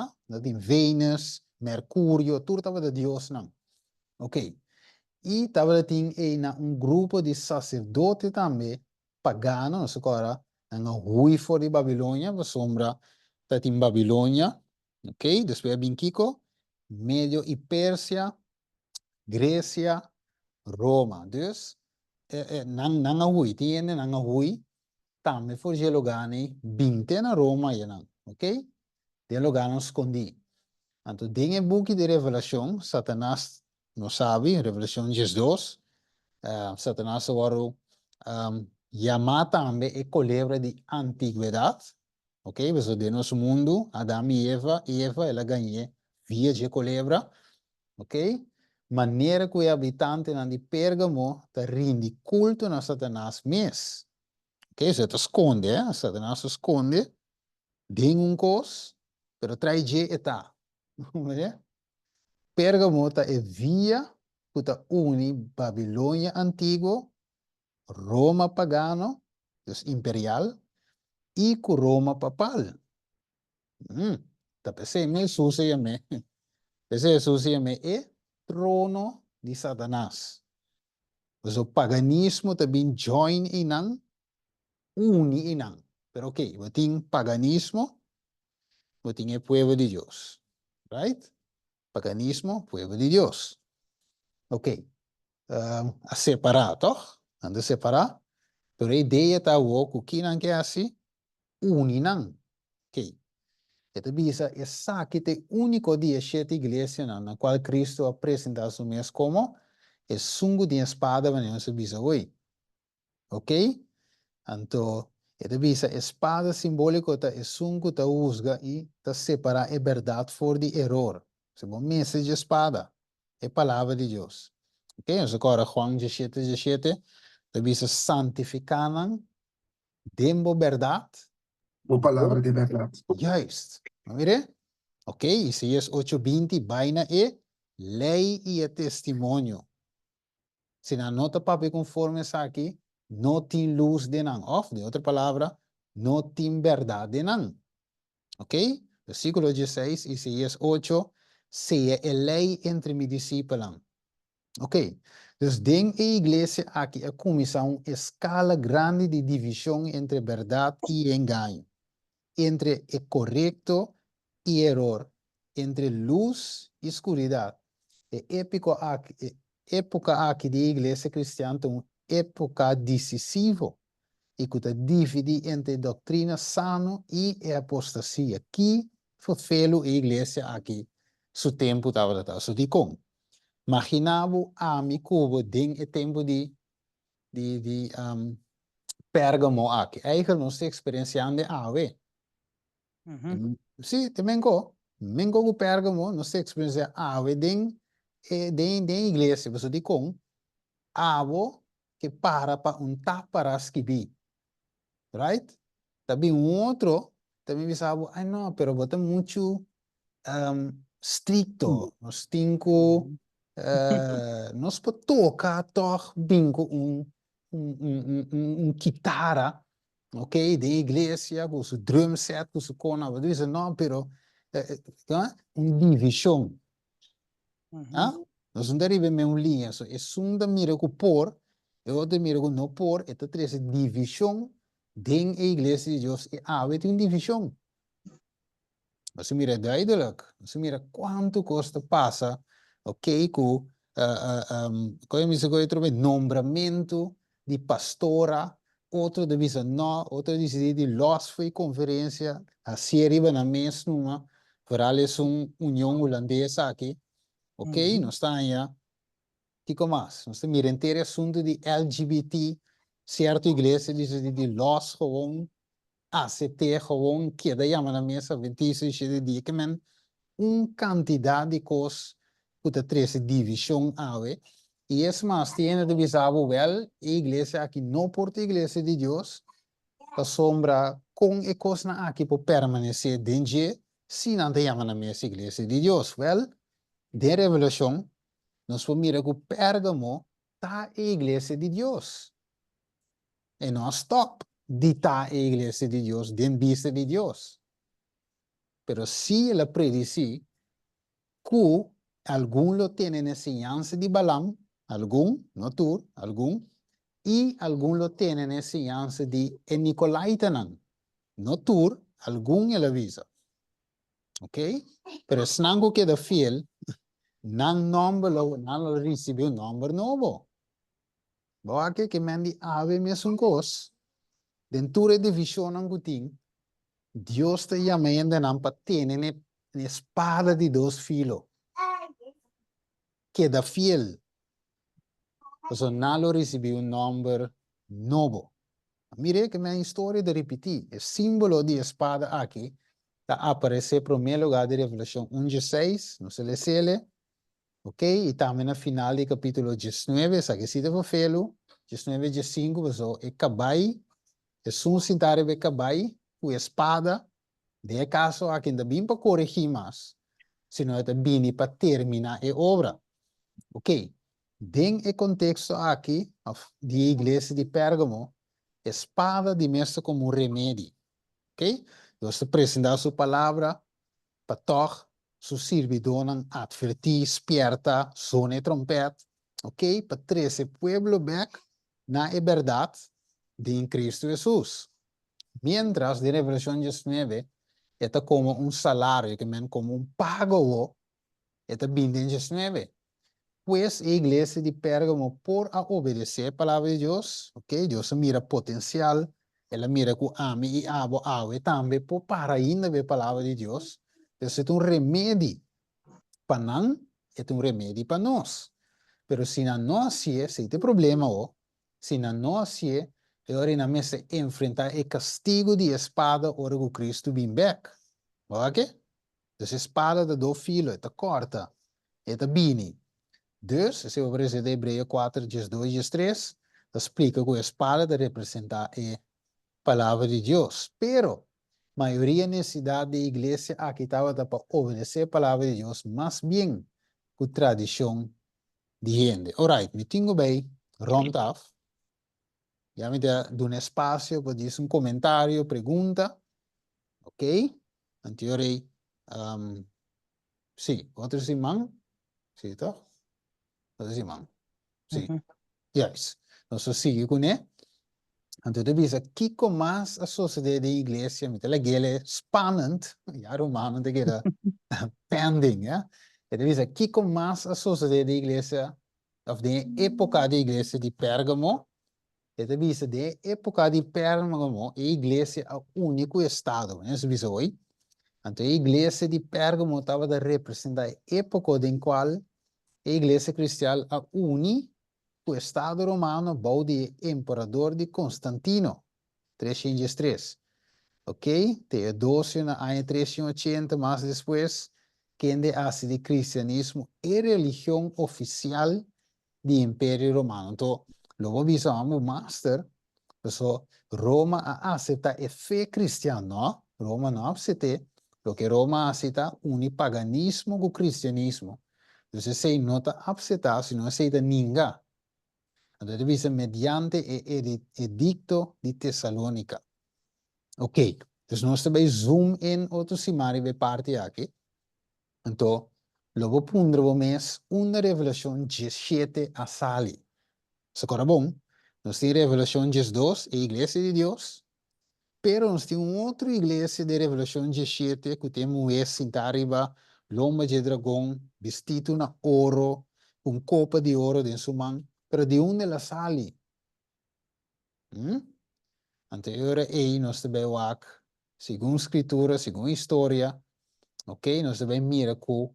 tem Vênus, Mercúrio, tudo estava de Deus, não. Ok. E estava tem um grupo de sacerdotes também, pagano, não sei agora, na rui fora de Babilônia, a sombra está em Babilônia, ok? Depois vem Kiko, Médio e Pérsia, Grécia, Roma. Dus, nang hui, tiene nang hui, também for gelogani, binte na Roma, yan, ok? De logano escondi. Então, tem o book de Revelação, Satanás não sabe, Revelação 2, Satanás agora chama também a culebra de antiguidade, ok? Mas de nosso mundo, Adão e Eva, ela ganhou via de culebra, ok? Maneira que o habitante de Pérgamo te rende culto a Satanás mesmo. Ok? Você te esconde, Satanás se esconde, tem coisa, pero traz de etá. Pérgamo é via que te une Babilônia antigo, Roma pagano, dus imperial, e com Roma papal. Tá pensando, Jesus é trono de Satanás. Mas o paganismo também join inang, uni inang. Pero ok, tem paganismo, tem o povo de Deus. Right? Paganismo, povo de Deus. Ok. A separar, toch? Anda a separar. Pero a ideia está o que não quer assim, uni nang. Ok. Esta bisa é saque único dia sete igreja na qual Cristo apresenta o mesmo como é sungo de espada para nós bisa hoje. Ok? Então, esta bisa espada simbólico ta é sungo ta usga e ta separa a verdade for de error. Se bom mensagem de espada é palavra de Deus. Ok? Então agora Juan 17, ta bisa santificanan dembo verdade. O palavra de verdade. Juist. Mire? Ok, Isaías 8:20, vaina é lei e testemunho. Se na nota papi conforme está aqui, não tem luz de não. Of, de outra palavra, não tem verdade de não. Ok? Versículo 16, Isaías 8, seja a lei entre meus discípulos. Ok? Dus dentro da igreja aqui é começar uma escala grande de divisão entre verdade e engano. Entre o correto e error, entre luz e escuridão. Época aqui de igreja cristã é uma época decisiva e que divide entre doutrina sano e apostasia. Que foi a igreja aqui, seu tempo estava so de com. Imaginava a mim como dentro do tempo de Pérgamo aqui. Eigenlijk nós experienciando a ave. Sì, te mengo ku Pérgamo, não sei experiência ave den igreja, você diz com avo que para para escrever, right? Também outro, também me sabe, ai não, pero bota muito stricto, nós temos nós podemos tocar toch bingo guitarra, ok, de igreja, com o drum set, com o cona, mas diz não, pero divisão, nós não devemos uma linha, so é um da mira com por, e outro mira com não por, e três divisão dentro da igreja de Deus, e tem divisão. Você mira duidelijk, você mira quanto custa passa, ok, com como se pode trocar nombramento de pastora, outro de visa não, outro de los foi conferência, a série na mesa numa, para eles união holandesa aqui, ok, nós está aí, que mais? Nós mira inteiro assunto de LGBT, certa igreja diz de los gewoon ACT gewoon queda llama na mesa 26 de dia que men quantidade de coisas que três divisão ave Y es más, tiene de visabo wel, iglesia aquí no por iglesia de Dios, la sombra con e cosna aquí por permanecer dentro, sin ante llaman a esa iglesia de Dios. Wel, de revelación, nos vamos mirar que Pérgamo está a iglesia de Dios. Y no stop de ta a iglesia de Dios, den vista de Dios. Pero si la predice que algún lo tienen enseñanza de Balaam, algún, no tú, algún, y algún lo tienen enseñanza de Nicolaitanan, no tú, algún el avisa. ¿Ok? Pero es nango que da fiel, nan nombre lo recibe un nombre nuevo. Boa que mendi ave mes un gos, denture división angutin, Dios te llama en de nampa tiene espada de dos filos. Que da fiel. Pues no recibió un nombre nuevo. Mire que mi historia de repetir. El símbolo de espada aquí aparece en primer lugar de Revelación 1:6, no se le cele. Ok, y también al final del capítulo 19, que si te felo, 19:5, pues el caballo, es un cintarre de caballo, con espada, de caso aquí no viene para corregir más, sino que viene para terminar la obra. Ok, den el contexto aquí de iglesia de Pérgamo, espada de mestre como un remedio. Ok, Dios presenta su palabra para todos sus servidores advertir, despierta, sone trompeta. Ok, para traer ese pueblo back na verdad de Cristo Jesús. Mientras de Revelación 19, está como un salario, que men como un pago, está bien en 19. Pues la iglesia de Pérgamo, por obedecer a la palabra de Dios, okay, Dios mira potencial, ela mira que ame y abo también, por para ainda ver a palabra de Dios. Entonces, es un remedio para nós, é um remédio para nós. Pero se não assim, se tem problema, se não assim, agora na mesa enfrentar o castigo de espada, ora que Cristo vem back. Ok? Então, espada de dois filos, está corta, está bini. Dus, se eu apresentar Hebreus 4, 2, 3, explica que a espada representa a palavra de Deus. Pero, maioria necessidade da igreja aqui estava para obedecer a palavra de Deus, mas bem com tradição de gente. Alright, me tenho bem, rond af. Já me dá um espaço para dizer comentário, pergunta. Ok? Anteriormente, sim, outro simão? Sim, tá? Outro simão. Sim. Yes. Então, sigue com ele. Então, de visa, Kiko mais a sociedade da igreja, me tela gele spannend, ja, romano, de gele pending, ja. De visa, Kiko mais a sociedade da igreja, of de época da igreja de Pérgamo, de visa, de época de Pérgamo, a igreja é o único estado, né? Isso visa hoje. Então, a igreja de Pérgamo estava a representar a época em qual a igreja cristã a uni o Estado romano bouw de imperador de Constantino, 303. Ok? Teodosio na año 380, más después, quien hace de cristianismo y religión oficial del Imperio Romano. Entonces, luego visamos master, eso Roma acepta la fe cristiana, ¿no? Roma no acepta, lo que Roma acepta un paganismo con cristianismo. Entonces, se nota aceptar, si no acepta ninguém. Entonces dice mediante el edicto de Tesalónica. Ok, entonces nós também zoom in outro simari de parte aqui. Então, logo pondremos mais uma revelação 17 a sali. Isso é bom. Nós temos revelação 12, a igreja de Deus. Pero nós temos outra igreja de revelação 17 que tem mulher sentada arriba, lomba de dragão, vestido na ouro, com copa de ouro em sua mão. Pero de onde ela sale? Anterior aí nós também wak, segundo escritura, segundo história, ok? Nós também mira que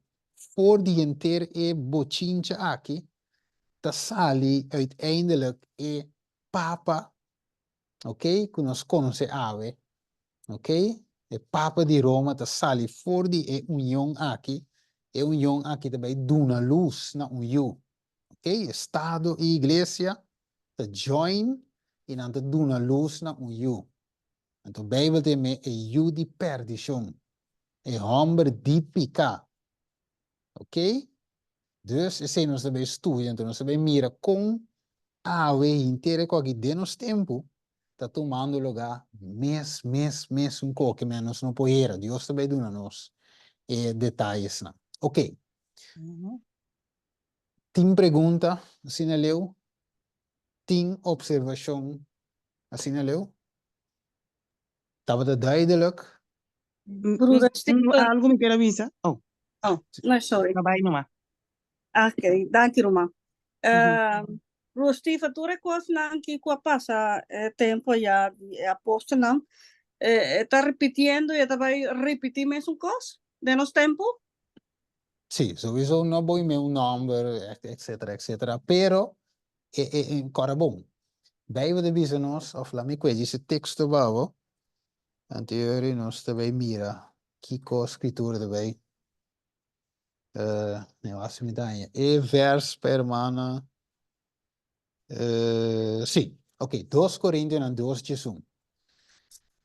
por diante e bochincha aqui, tá sali uiteindelijk e papa, ok? Que nós conhece ave, ok? E papa de Roma tá sali fora de união aqui, e união aqui também duna luz na união, ok? Estado e igreja te join e dan te doen een luz na you. En de Bijbel te me you di perdition. Hombre di pica. Dus se nós também estuda, então nós também mira com we inteiro com aqui de nos tempo tá tomando lugar mês coque menos não poeira. Deus também dá nos detalhes na. Ok. Tem pergunta assim na leu? Tem observação assim na leu? Tava duidelijk? Broeder Stephen. Algo me quer avisar? Oh, No, sorry. trabalho numa. Ok, dank je, Roma. Broeder Stephen, tu recordas que com a passa tempo já de apóstolo não? Está repetindo e está vai repetir mesmo coisa de nos tempo? Sim, sowieso não vou me número, etc. Pero, agora bom. Bijbel de bizenos, of la me kwezi se texto bavo, anteriori nós também mira, que co escritura também, ne was me daia, vers per mana, sim, ok, 2 Coríntios en 2 Jesus.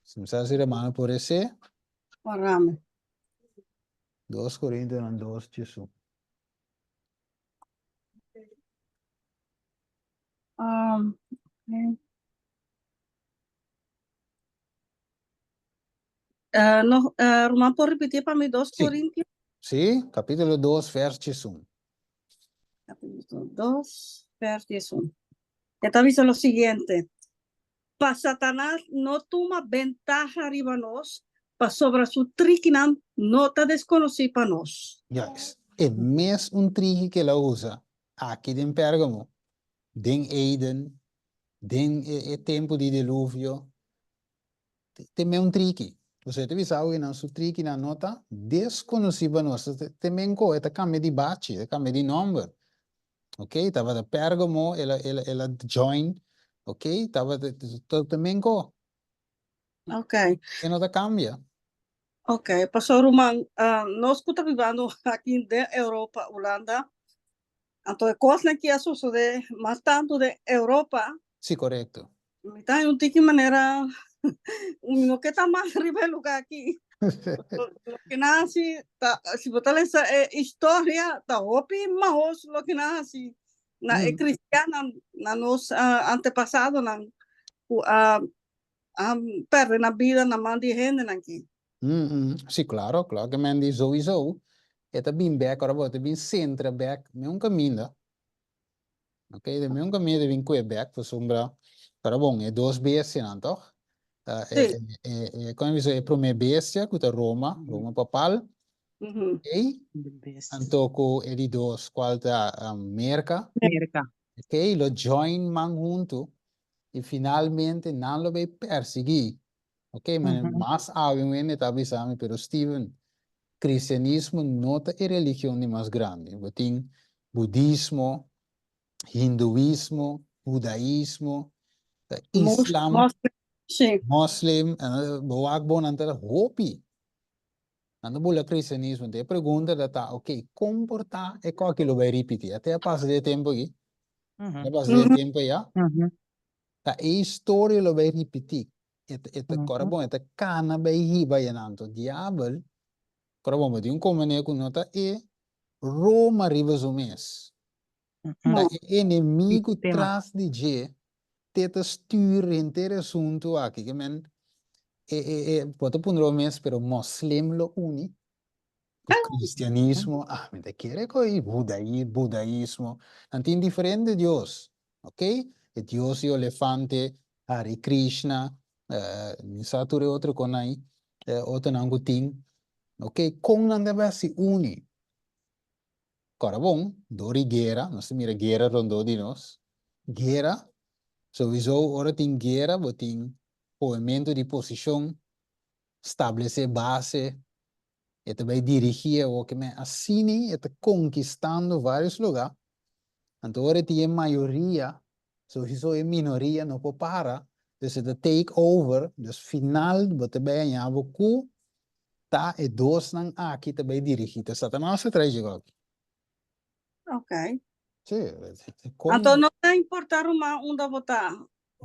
Se me sabe se mano por esse, Parame. 2 Coríntios en 2 Jesus. Okay. No, Roma, pode repetir para mim 2 Sim. Coríntios? Sim, capítulo 2, vers Jesus. Capítulo 2, verso 1. Está diciendo lo siguiente. Para Satanás no toma ventaja arriba nos, para sobre su triquinam no te desconocí para nos. Yes. É mesmo um trigo que ela usa aqui em Pérgamo, em Eden, em tempo de dilúvio, tem um trigo. Você te visa algo na sua trigo na nota desconhecida nossa, também co, é cambia de bate, é cambia de número. Ok? Tava de Pérgamo, ela join, ok? Tava também co. Ok. E nota cambia. Ok, pastor Roman, nós estamos vivendo aqui na Europa, Holanda. Então, coisa que sucede mais tanto de Europa. Sim, correto. Então, não tem que maneira, não que está mais arriba do lugar aqui. Lo que nasce, se botar essa história, tá opi, mas lo que nasce, na cristiana, na nos antepassado, na perde na vida na mão de gente aqui. Sim, claro que men die sowieso. Het is bien back, maar het is bien centra back, met een caminho. Ok, de met een caminho de bien kwijt back, voor sombra. Pero bom, é 2 bestia, não, toch? Quando você é primeira bestia, que é Roma papal. Ok? Antoko é de 2, qual tá América. Ok, lo join man junto. E finalmente não lo vai perseguir. Ok, mas mais obviamente está avisando, pero Steven, cristianismo não é a religião mais grande. Tem budismo, hinduísmo, judaísmo, islam, muslim, boak bon antara hopi. Ando bula cristianismo, te pergunta data, ok, comportar é qual que lo vai repetir? Até passa de tempo aqui. Já passa de tempo já. A história lo vai repetir. Agora bom, cana vai riba yananto diabo. Agora bom, tem como né com nota e Roma riba o mês. Da inimigo traz de je, teta stuur inteiro assunto aqui que men pode pôr o mês, pero muslim lo uni. O cristianismo, me te quiere coi budaísmo, antin diferente Deus, ok? E Deus e o elefante, Hare Krishna, sature outro con aí, outro nangutin, ok? Com nanda vai se uni. Agora bom, dori guerra, nós mira guerra rondo de nós, guerra, sowieso ora tem guerra, botin movimento de posição, estabelecer base, e também dirigir o que me assim, e conquistando vários lugares. Então, agora tem maioria, sowieso é minoria, não pode parar. Dus het take over, dus final, wat erbij en ja, ku, ta e dos nang aki te bij dirigir. Te Satanás se traz igual. Ok. Sí. Então não importa onde botar.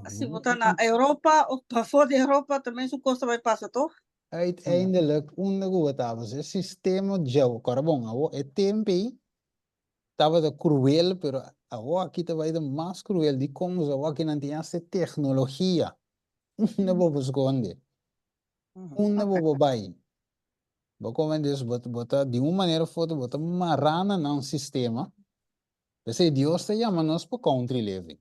Se botar na Europa ou para fora da Europa também sua costa vai passar, toch? Uiteindelijk, het sistema de carbon, é tempo, estava de cruel, pero agora aqui estava ainda mais cruel de como agora que não tinha essa tecnologia. Não vou esconder. Não vou vai. Como diz, bota de uma maneira foto, bota marana no sistema. Você Deus está chamando nós para country living.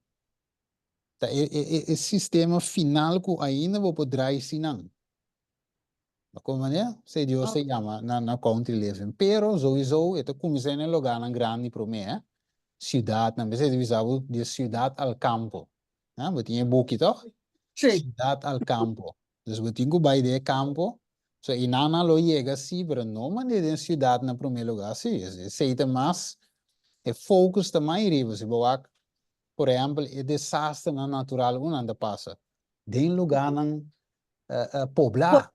Tá, é sistema final que ainda vou poder se não. Como é? Se Deus se chama na country living. Pero sowieso, ito começa em lugar grande para mim, cidade, não sei se de cidade al campo. Né? Tinha book toch? Sim. Cidade al campo. Dus we tinha bij de campo. So inana lo llega assim, pero não maneira de cidade na primeiro lugar, sim. Seita mais é focus da maioria, você boak, por exemplo, é desastre natural que anda passa. De lugar não poblar.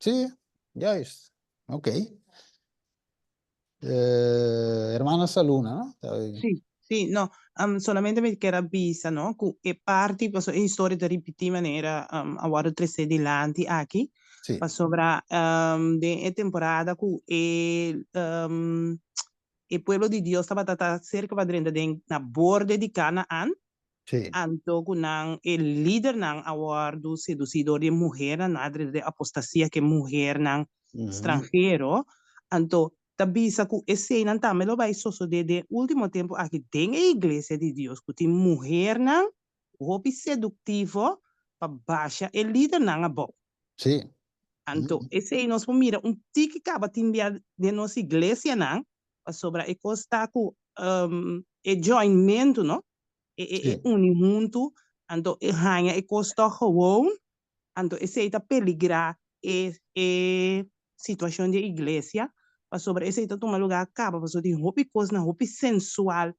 Sí, ya es. Ok. Hermana Saluna, ¿no? Sì, no, solamente perché era vista, no? E parti, in storia di ripeti maneira, a guardo 3 sedi lanti aqui, Sí. pa sovra de temporada cu e pueblo di Dio stava tata cerca vadrenda na borde di Canaan, Sí. anto kunang el líder nang awardo seducidor de mujer na de apostasia que mujer nang extranjero, anto tabisa ku esse nan tamelo vai soso de último tempo aqui tem a igreja de Deus que tem mulher nang hobby seductivo pa baixa el líder nang abo. Sí. Anto esse nós mira tique acaba timbia de nossa igreja nang sobre e costa ku e joinmento, no? E uni junto, anto e hanya e costa gewoon, anto e seita peligra e situação de igreja, para sobre esse tá tomar lugar acaba, para sobre hopi coisa na hopi sensual,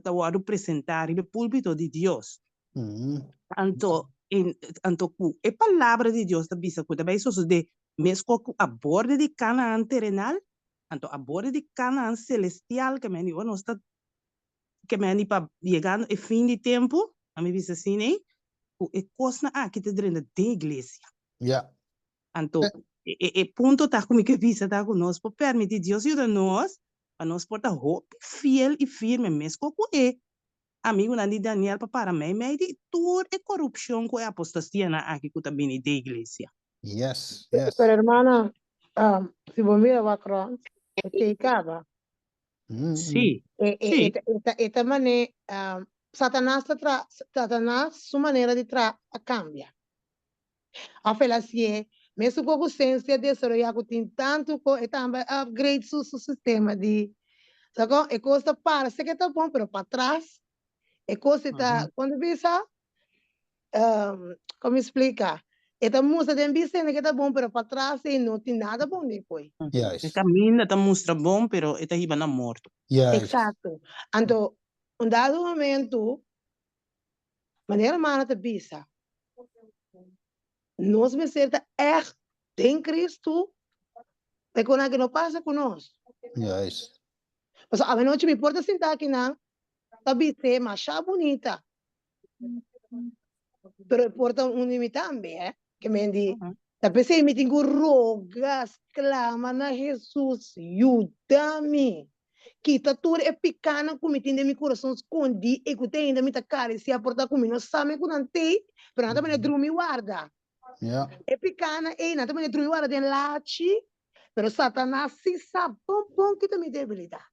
tá o representar o púlpito de Deus. Anto e palavra de Deus tá bisa que também só de mesmo a borda de Canaã terrenal, anto a borda de Canaã celestial que me não está que me ani para chegando e fim de tempo, a me visa assim, né? E coisa aqui te dentro da igreja. Yeah. Anto, e ponto tá comigo que visa tá conosco, por permitir Deus ajuda nós, para nós portar hope, fiel e firme, mesmo com amigo Nandi Daniel para mim, de toda a corrupção com a apostasia na aqui que também da igreja. Yes, yes. Pero hermana, si vos miras Macron, que acaba. Sim. Sim. Esta maneira, Satanás sua maneira de cambia. A felacia, mesmo com a ciência de desarrollar que tem tanto e também upgrade seu sistema de, sabe? E coisa para, sei que tá bom, pero para trás, e coisa tá, quando visa, como explica? Esta música tem vista que tá bom, pero para trás e não tem nada bom depois. Yes. O caminho está mostra bom, pero está iba na morto. Yes. Exato. Então, um dado momento, maneira humana te visa. Nós me certa em Cristo, é quando que não passa conosco. Yes. Mas a noite me importa sentar aqui não, tá vista, mas já bonita. Pero importa limite também, que me diz, tá pensei me tenho rogas, clama na Jesus, ajuda-me. Que tá tudo é picana como tem de meu coração escondi e que tem ainda me tá cara se aportar comigo, não sabe que não tem, pero nada me dormir guarda. Yeah. É picana e nada me dormir guarda tem lache, pero Satanás se sabe bom que tem me debilidade.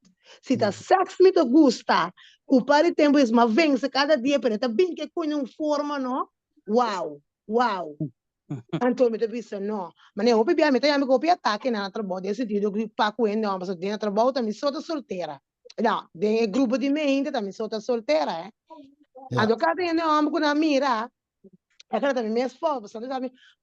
Se tá sexo me te gusta, o pare tempo é uma vence cada dia, pero tá bem que com uma forma, não? Uau. Então me disse não, mas eu ouvi me tem amigo pia ataque na trabalho desse dia eu pa com ele não, mas eu trabalho também sou solteira. Não, tem grupo de mim ainda também sou solteira, Ando cada dia não amo com a mira. Aquela também minhas fotos, sabe?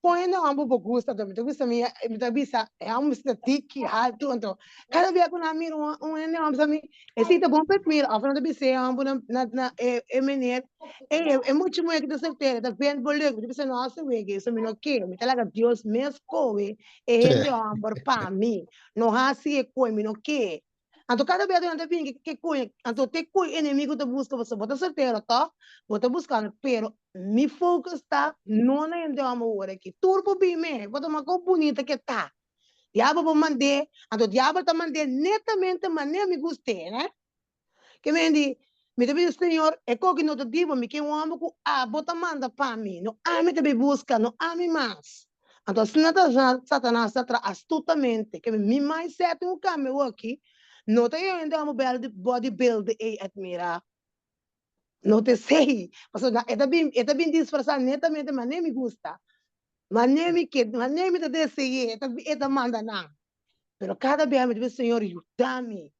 Põe não amo por gosto também, tu gosta minha, me disse é amo estatique alto, então cada dia com a mira não amo sabe? Esse tá bom para mim, a frente de ser amo na menino é muito muito que solteira, tá bem bolego, tipo nossa, isso me não quer, me tá lá Deus mesmo coi, é ele amor para mim, não há se coi me não quer. Então, cada vez que vem que cunha, então, te cunha inimigo te busca, você bota certeiro, tá? Bota buscando, pero, mi foco está, não na gente amor aqui. Turbo bem, me, bota uma coisa bonita que tá. Diabo vou mandar, então, diabo tá mandando netamente, mas nem me gostei, né? Que me diz, me diz, Senhor, é que não te digo, me que um amo que, bota manda para mim, não ame te busca, não ame mais. Então, se não Satanás está astutamente, que me mais certo um caminho aqui, não te ainda amo bodybuilder e admirar. Não te sei, mas é bem disfarçado netamente, mas nem me gusta. Mas nem me te deseja, é manda não. Pero cada vez me diz, Senhor, ajuda-me.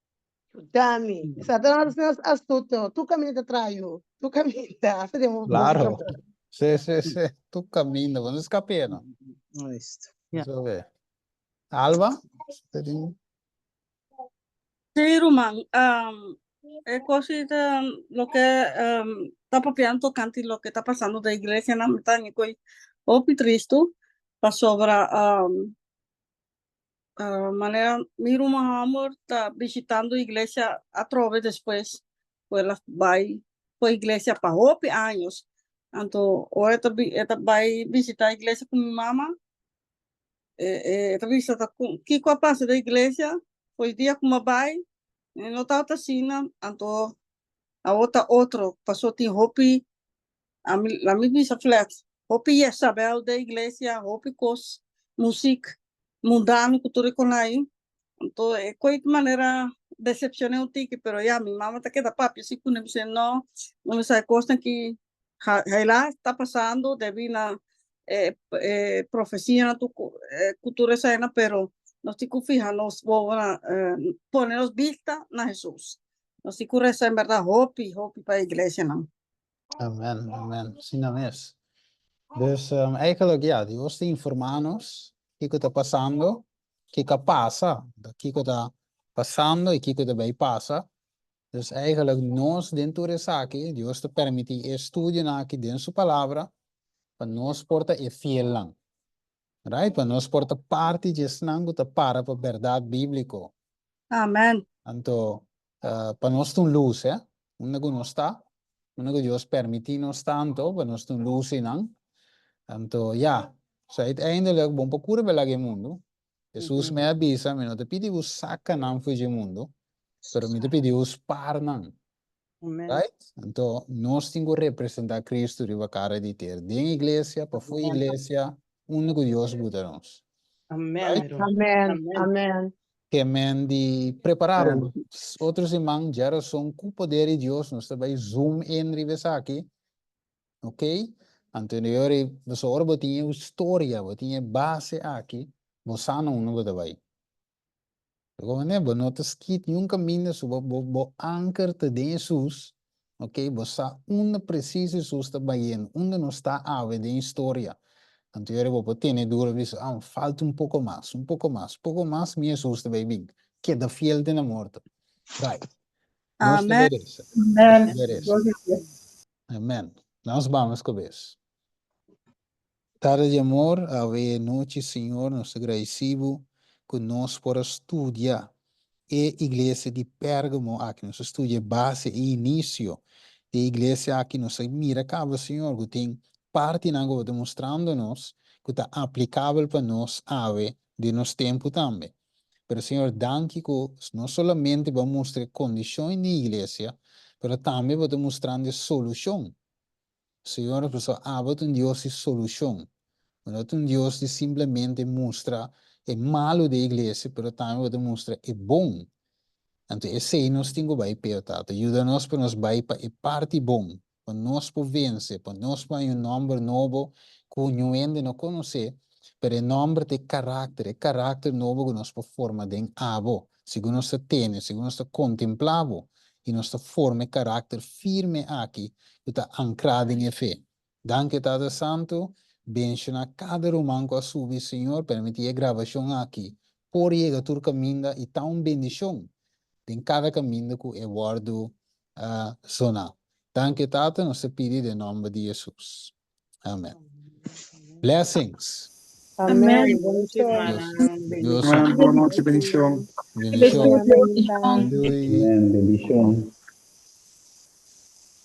Dami, Satanás é astuto, tu caminha te traio, tu caminha, fazemos Claro. Sí, sí, sí. Tu caminho, não escape, não. Isto. Deixa eu ver. Alba? Sí, Rumán, es cosita, lo que está papiando canti lo que está pasando de iglesia na montaña, coi, opi tristo, pa sobra, maneira, miro uma amor, tá visitando igreja a trove depois, pues ela vai, foi igreja para opi anos, então, ora ela vai visitar a igreja com minha mama, ela visita com, que com a passa da igreja, foi dia como vai, não estava assim, então, a outra outro passou tem hopi a mim bisa flat hopi Isabel da igreja hopi cos música mundano cultura com aí então é coisa de maneira decepcionante um tique pero já minha mama tá queda papi assim quando você não me sai costa que lá está passando deve na profecia na tu cultura essa pero nós temos que fijar nos poner nos vista na Jesus. Nós temos que rezar em verdade, hope para a igreja, não. Amen, amen. Sim, não é. Dus eigenlijk, ja, Dios te informa-nos o que está passando, o que passa, o que está passando e o que também passa. Dus eigenlijk, nós dentro dessa aqui, Deus te permite estudar aqui dentro da sua palavra, para nós porta e fiel lang. Right? Para nós porta parte de snango te para a verdade bíblico. Amen. Então, para nós tem luz, é? Onde não está? Onde Deus permite nós tanto, para nós tem luz e não. Então, ja, so uiteindelijk, bom procura pela que mundo. Jesus me avisa, me não te pediu saca não fugir mundo, pero me te pediu par não. Right? Então, nós temos que representar Cristo de cara de ter. Dentro da igreja, para fora da igreja, único Deus buta nós. Amém. Right? Amen, amen. Que men de preparar outros irmãos já são com o poder de Deus, nós também zoom in rivesa aqui, ok? Anterior, você ora tinha história, tinha base aqui, você não vai. Como né, você não esquece nenhum caminho, você anchor te de Jesus, ok? Você precisa Jesus também, onde não está a ver de história. Anterior, você tem duro, diz, falta um pouco mais, minha Jesus também vem, que da fiel de na morte. Right. Nós te Amém. merece. Amém. Nós vamos com isso. Tarde de amor, ave noite, Senhor, nós agradecemos que nós por estudar a igreja de Pérgamo, aqui nós estudia base e início da igreja aqui, nós mira acaba, Senhor, que tem parte na que demonstrando-nos que está aplicável para nós, ave, de nosso tempo também. Pero, Senhor, danke que não somente vamos mostrar condições na igreja, mas também vamos mostrando solução. Senhor, a pessoa abre um Deus de solução. Não é um Deus que simplesmente mostra o malo da igreja, mas também vamos mostrar o bom. Então, esse aí nós temos que perguntar. Ajuda-nos para nós para a parte bom, para nós para vencer, para nós para um nome novo que o ainda não conhece, para o nome de caráter novo que nós formar em abo, segundo nós temos, segundo nós contemplamos, e nós forma caráter firme aqui, que está ancrado em fé. Danke, Tata Santo, bendicionar cada romano com a sua, Senhor, permitir a gravação aqui, por ir a tua caminho e tão bendição. Em cada caminho que eu guardo zona. Danke, Tata, nós pedimos em nome de Jesus. Amém. Blessings. Amén. Dios, Amén. Boa noite, bendición. bendición. Bendición. Aleluya. Amén. Bendición.